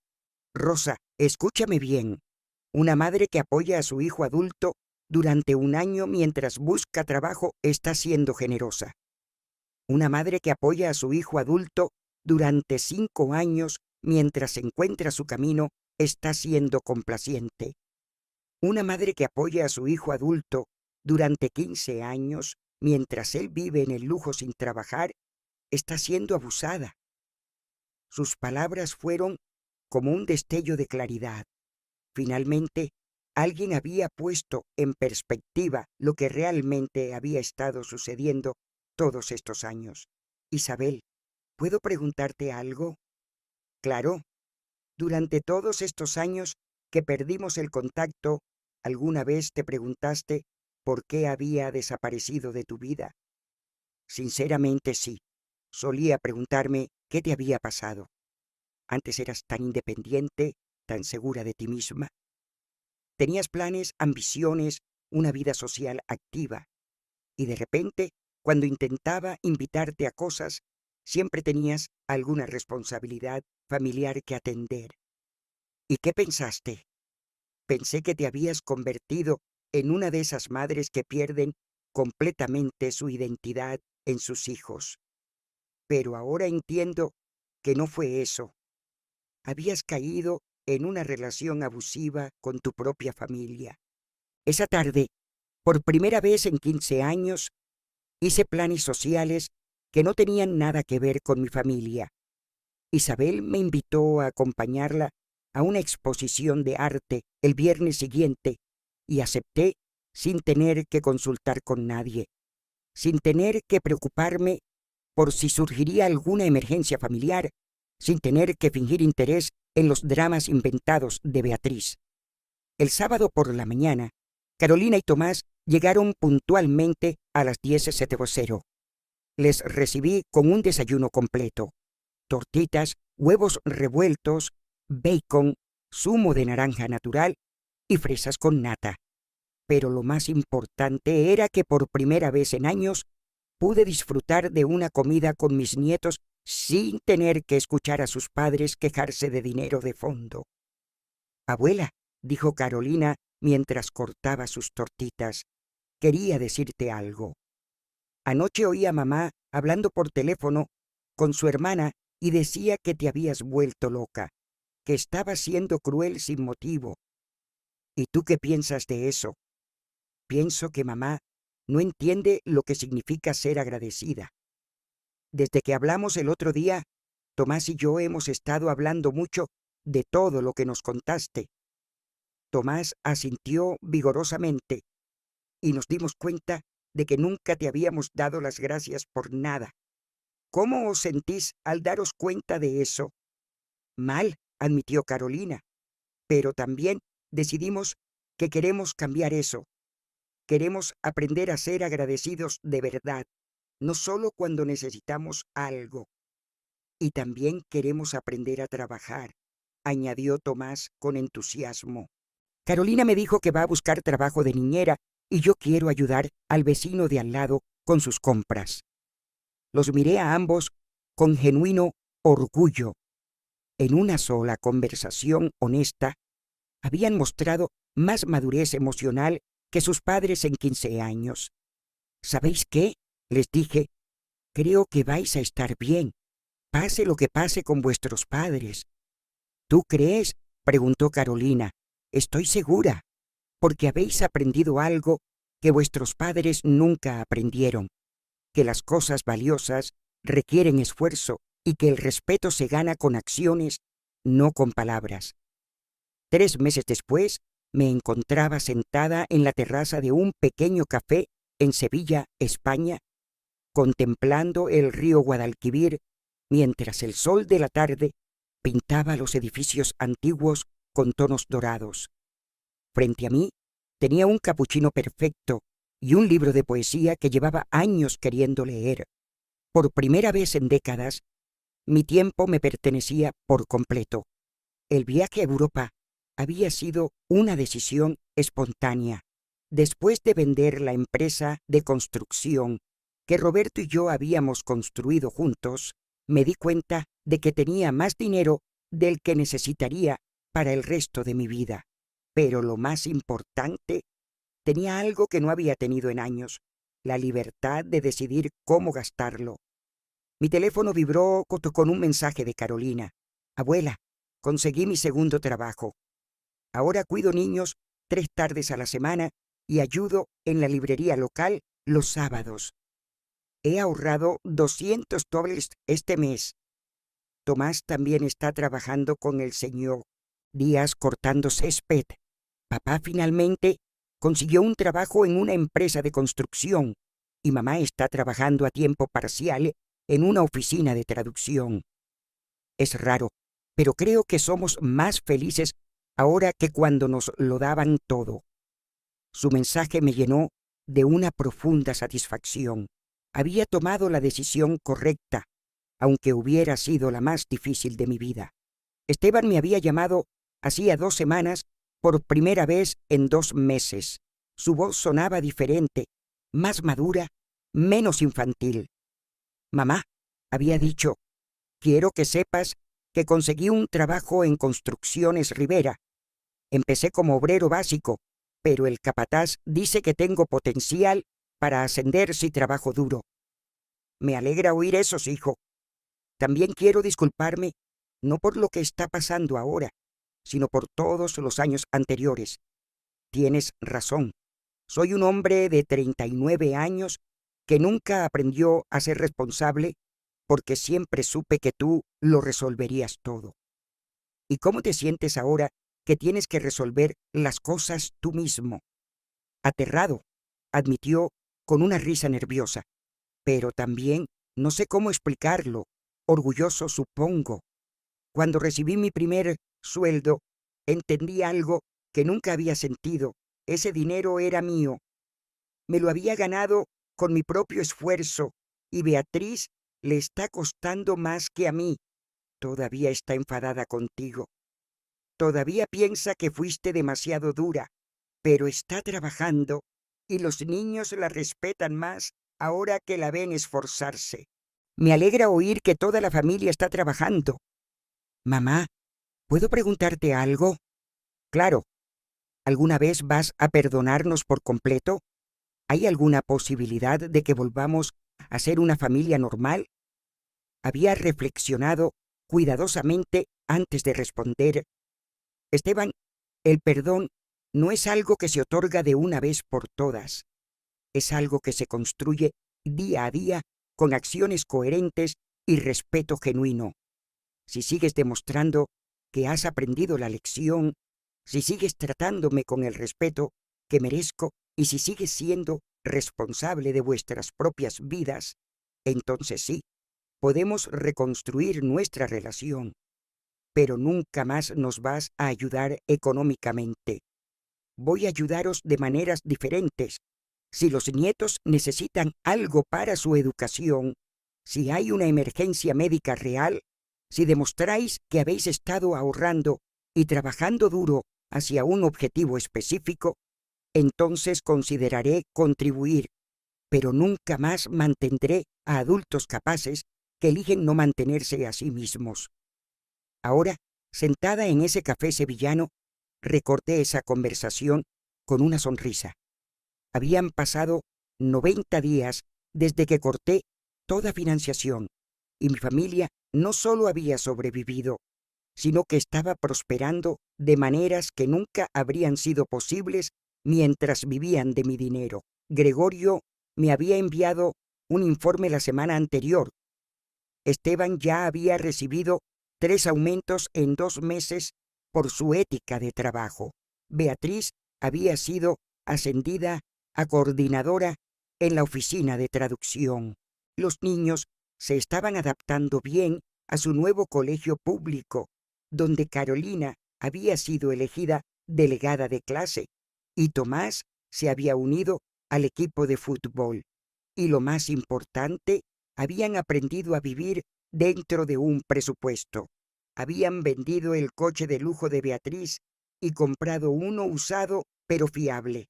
Rosa, escúchame bien. Una madre que apoya a su hijo adulto durante un año mientras busca trabajo está siendo generosa. Una madre que apoya a su hijo adulto durante 5 años mientras encuentra su camino está siendo complaciente. Una madre que apoya a su hijo adulto durante 15 años mientras él vive en el lujo sin trabajar está siendo abusada. Sus palabras fueron como un destello de claridad. Finalmente, alguien había puesto en perspectiva lo que realmente había estado sucediendo todos estos años. Isabel, ¿puedo preguntarte algo? Claro, durante todos estos años que perdimos el contacto, ¿alguna vez te preguntaste por qué había desaparecido de tu vida? Sinceramente sí. Solía preguntarme qué te había pasado. Antes eras tan independiente, tan segura de ti misma. Tenías planes, ambiciones, una vida social activa. Y de repente, cuando intentaba invitarte a cosas, siempre tenías alguna responsabilidad familiar que atender. ¿Y qué pensaste? Pensé que te habías convertido en una de esas madres que pierden completamente su identidad en sus hijos. Pero ahora entiendo que no fue eso. Habías caído en una relación abusiva con tu propia familia. Esa tarde, por primera vez en 15 años, hice planes sociales que no tenían nada que ver con mi familia. Isabel me invitó a acompañarla a una exposición de arte el viernes siguiente y acepté sin tener que consultar con nadie, sin tener que preocuparme por si surgiría alguna emergencia familiar, sin tener que fingir interés en los dramas inventados de Beatriz. El sábado por la mañana, Carolina y Tomás llegaron puntualmente a las 10:00. Les recibí con un desayuno completo: tortitas, huevos revueltos, bacon, zumo de naranja natural y fresas con nata. Pero lo más importante era que por primera vez en años pude disfrutar de una comida con mis nietos sin tener que escuchar a sus padres quejarse de dinero de fondo. Abuela, dijo Carolina mientras cortaba sus tortitas, quería decirte algo. Anoche oí a mamá hablando por teléfono con su hermana y decía que te habías vuelto loca, que estabas siendo cruel sin motivo. ¿Y tú qué piensas de eso? Pienso que mamá no entiende lo que significa ser agradecida. Desde que hablamos el otro día, Tomás y yo hemos estado hablando mucho de todo lo que nos contaste. Tomás asintió vigorosamente y nos dimos cuenta de que nunca te habíamos dado las gracias por nada. ¿Cómo os sentís al daros cuenta de eso? Mal, admitió Carolina, pero también decidimos que queremos cambiar eso. Queremos aprender a ser agradecidos de verdad, no solo cuando necesitamos algo. Y también queremos aprender a trabajar, añadió Tomás con entusiasmo. Carolina me dijo que va a buscar trabajo de niñera y yo quiero ayudar al vecino de al lado con sus compras. Los miré a ambos con genuino orgullo. En una sola conversación honesta, habían mostrado más madurez emocional que sus padres en 15 años. ¿Sabéis qué? Les dije, creo que vais a estar bien, pase lo que pase con vuestros padres. ¿Tú crees? Preguntó Carolina. Estoy segura, porque habéis aprendido algo que vuestros padres nunca aprendieron, que las cosas valiosas requieren esfuerzo y que el respeto se gana con acciones, no con palabras. 3 meses después, me encontraba sentada en la terraza de un pequeño café en Sevilla, España, contemplando el río Guadalquivir, mientras el sol de la tarde pintaba los edificios antiguos con tonos dorados. Frente a mí tenía un capuchino perfecto y un libro de poesía que llevaba años queriendo leer. Por primera vez en décadas, mi tiempo me pertenecía por completo. El viaje a Europa había sido una decisión espontánea. Después de vender la empresa de construcción que Roberto y yo habíamos construido juntos, me di cuenta de que tenía más dinero del que necesitaría para el resto de mi vida. Pero lo más importante, tenía algo que no había tenido en años: la libertad de decidir cómo gastarlo. Mi teléfono vibró con un mensaje de Carolina. Abuela, conseguí mi segundo trabajo. Ahora cuido niños 3 tardes a la semana y ayudo en la librería local los sábados. He ahorrado $200 este mes. Tomás también está trabajando con el señor Díaz cortando césped. Papá finalmente consiguió un trabajo en una empresa de construcción y mamá está trabajando a tiempo parcial en una oficina de traducción. Es raro, pero creo que somos más felices ahora que cuando nos lo daban todo. Su mensaje me llenó de una profunda satisfacción. Había tomado la decisión correcta, aunque hubiera sido la más difícil de mi vida. Esteban me había llamado hacía 2 semanas por primera vez en 2 meses. Su voz sonaba diferente, más madura, menos infantil. Mamá, había dicho, quiero que sepas que conseguí un trabajo en Construcciones Rivera. Empecé como obrero básico, pero el capataz dice que tengo potencial para ascender si trabajo duro. Me alegra oír eso, hijo. También quiero disculparme, no por lo que está pasando ahora, sino por todos los años anteriores. Tienes razón. Soy un hombre de 39 años que nunca aprendió a ser responsable porque siempre supe que tú lo resolverías todo. ¿Y cómo te sientes ahora que tienes que resolver las cosas tú mismo? Aterrado, admitió con una risa nerviosa. Pero también no sé cómo explicarlo. Orgulloso, supongo. Cuando recibí mi primer sueldo, entendí algo que nunca había sentido. Ese dinero era mío. Me lo había ganado con mi propio esfuerzo y Beatriz le está costando más que a mí. Todavía está enfadada contigo. Todavía piensa que fuiste demasiado dura, pero está trabajando y los niños la respetan más ahora que la ven esforzarse. Me alegra oír que toda la familia está trabajando. Mamá, ¿puedo preguntarte algo? Claro. ¿Alguna vez vas a perdonarnos por completo? ¿Hay alguna posibilidad de que volvamos a ser una familia normal? Había reflexionado cuidadosamente antes de responder. Esteban, el perdón no es algo que se otorga de una vez por todas. Es algo que se construye día a día con acciones coherentes y respeto genuino. Si sigues demostrando que has aprendido la lección, si sigues tratándome con el respeto que merezco y si sigues siendo responsable de vuestras propias vidas, entonces sí, podemos reconstruir nuestra relación, pero nunca más nos vas a ayudar económicamente. Voy a ayudaros de maneras diferentes. Si los nietos necesitan algo para su educación, si hay una emergencia médica real, si demostráis que habéis estado ahorrando y trabajando duro hacia un objetivo específico, entonces consideraré contribuir, pero nunca más mantendré a adultos capaces que eligen no mantenerse a sí mismos. Ahora, sentada en ese café sevillano, recordé esa conversación con una sonrisa. Habían pasado 90 días desde que corté toda financiación y mi familia no solo había sobrevivido, sino que estaba prosperando de maneras que nunca habrían sido posibles mientras vivían de mi dinero. Gregorio me había enviado un informe la semana anterior. Esteban ya había recibido 3 aumentos en 2 meses por su ética de trabajo. Beatriz había sido ascendida a coordinadora en la oficina de traducción. Los niños se estaban adaptando bien a su nuevo colegio público, donde Carolina había sido elegida delegada de clase y Tomás se había unido al equipo de fútbol. Y lo más importante, habían aprendido a vivir dentro de un presupuesto. Habían vendido el coche de lujo de Beatriz y comprado uno usado pero fiable.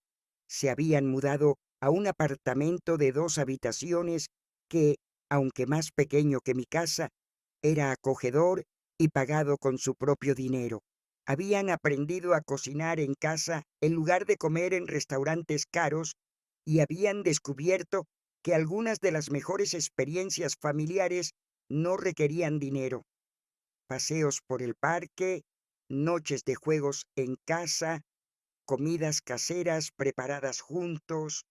Se habían mudado a un apartamento de 2 habitaciones que, aunque más pequeño que mi casa, era acogedor y pagado con su propio dinero. Habían aprendido a cocinar en casa en lugar de comer en restaurantes caros y habían descubierto que algunas de las mejores experiencias familiares no requerían dinero. Paseos por el parque, noches de juegos en casa, comidas caseras preparadas juntos.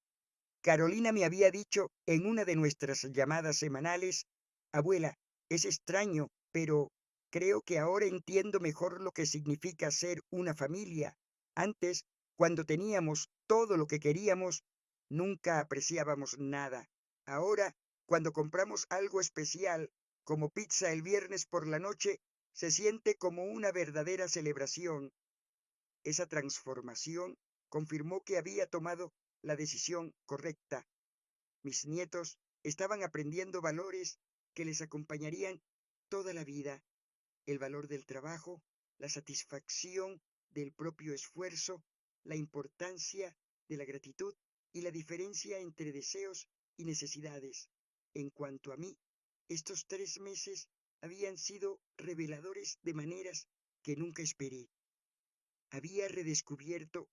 Carolina me había dicho en una de nuestras llamadas semanales, abuela, es extraño, pero creo que ahora entiendo mejor lo que significa ser una familia. Antes Cuando teníamos todo lo que queríamos, nunca apreciábamos nada. Ahora, cuando compramos algo especial, como pizza el viernes por la noche, se siente como una verdadera celebración. Esa transformación confirmó que había tomado la decisión correcta. Mis nietos estaban aprendiendo valores que les acompañarían toda la vida: el valor del trabajo, la satisfacción del propio esfuerzo, la importancia de la gratitud y la diferencia entre deseos y necesidades. En cuanto a mí, estos 3 meses habían sido reveladores de maneras que nunca esperé. Había redescubierto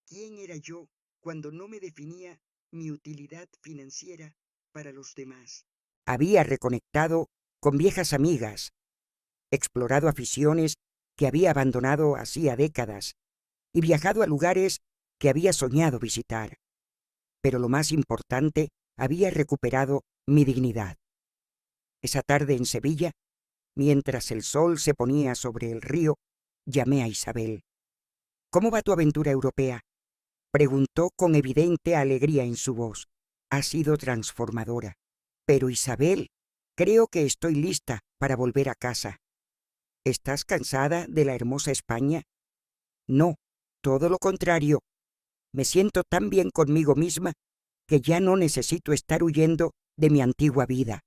quién era yo cuando no me definía mi utilidad financiera para los demás. Había reconectado con viejas amigas, explorado aficiones que había abandonado hacía décadas y viajado a lugares que había soñado visitar. Pero lo más importante, había recuperado mi dignidad. Esa tarde en Sevilla, mientras el sol se ponía sobre el río, llamé a Isabel. «¿Cómo va tu aventura europea?», preguntó con evidente alegría en su voz. «Ha sido transformadora. Pero, Isabel, creo que estoy lista para volver a casa». «¿Estás cansada de la hermosa España?». «No, todo lo contrario. Me siento tan bien conmigo misma que ya no necesito estar huyendo de mi antigua vida.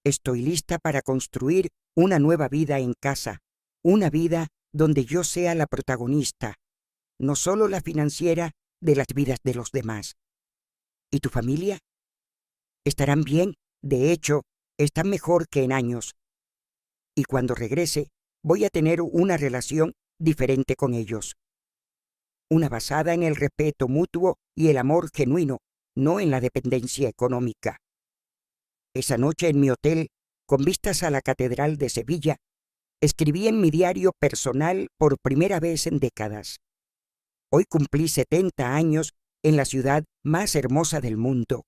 Estoy lista para construir una nueva vida en casa, una vida donde yo sea la protagonista, no solo la financiera de las vidas de los demás». «¿Y tu familia?». «Estarán bien, de hecho, están mejor que en años. Y cuando regrese, voy a tener una relación diferente con ellos. Una basada en el respeto mutuo y el amor genuino, no en la dependencia económica». Esa noche en mi hotel, con vistas a la Catedral de Sevilla, escribí en mi diario personal por primera vez en décadas. Hoy cumplí 70 años en la ciudad más hermosa del mundo.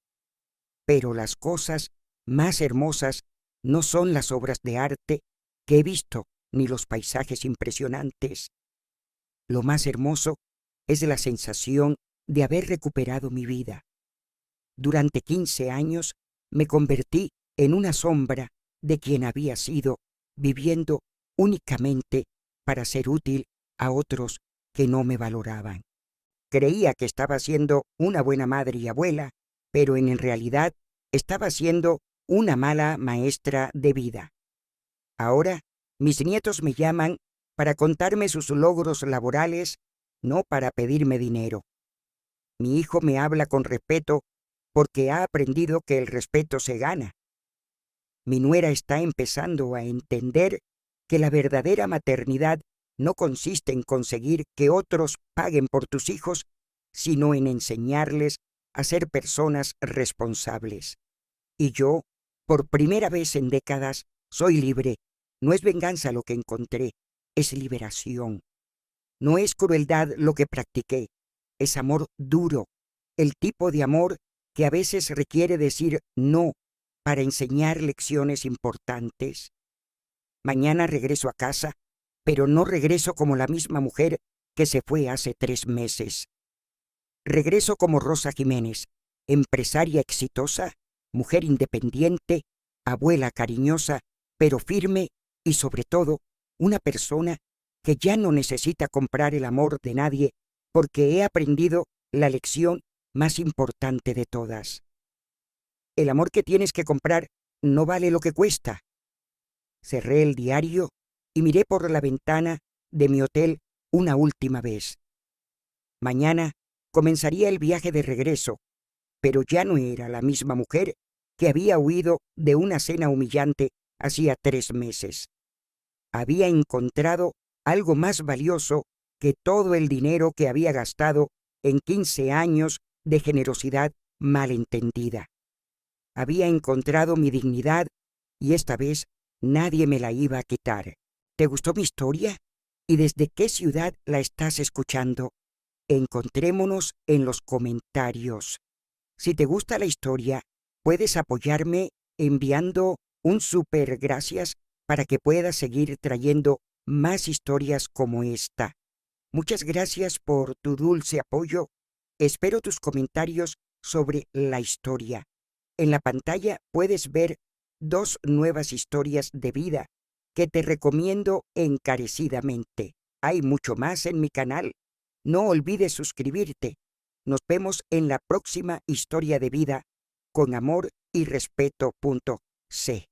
Pero las cosas más hermosas no son las obras de arte que he visto, ni los paisajes impresionantes. Lo más hermoso es la sensación de haber recuperado mi vida. Durante 15 años me convertí en una sombra de quien había sido, viviendo únicamente para ser útil a otros que no me valoraban. Creía que estaba siendo una buena madre y abuela, pero en realidad estaba siendo una mala maestra de vida. Ahora, mis nietos me llaman para contarme sus logros laborales, no para pedirme dinero. Mi hijo me habla con respeto porque ha aprendido que el respeto se gana. Mi nuera está empezando a entender que la verdadera maternidad no consiste en conseguir que otros paguen por tus hijos, sino en enseñarles a ser personas responsables. Y yo, por primera vez en décadas, soy libre. No es venganza lo que encontré, es liberación. No es crueldad lo que practiqué, es amor duro, el tipo de amor que a veces requiere decir no para enseñar lecciones importantes. Mañana regreso a casa, pero no regreso como la misma mujer que se fue hace 3 meses. Regreso como Rosa Jiménez, empresaria exitosa, mujer independiente, abuela cariñosa, pero firme y sobre todo una persona que ya no necesita comprar el amor de nadie porque he aprendido la lección más importante de todas. El amor que tienes que comprar no vale lo que cuesta. Cerré el diario y miré por la ventana de mi hotel una última vez. Mañana comenzaría el viaje de regreso, pero ya no era la misma mujer que había huido de una cena humillante hacía 3 meses. Había encontrado algo más valioso que todo el dinero que había gastado en 15 años de generosidad malentendida. Había encontrado mi dignidad y esta vez nadie me la iba a quitar. ¿Te gustó mi historia? ¿Y desde qué ciudad la estás escuchando? Encontrémonos en los comentarios. Si te gusta la historia, puedes apoyarme enviando un súper gracias para que pueda seguir trayendo más historias como esta. Muchas gracias por tu dulce apoyo. Espero tus comentarios sobre la historia. En la pantalla puedes ver 2 nuevas historias de vida que te recomiendo encarecidamente. Hay mucho más en mi canal. No olvides suscribirte. Nos vemos en la próxima historia de vida con amor y respeto. C.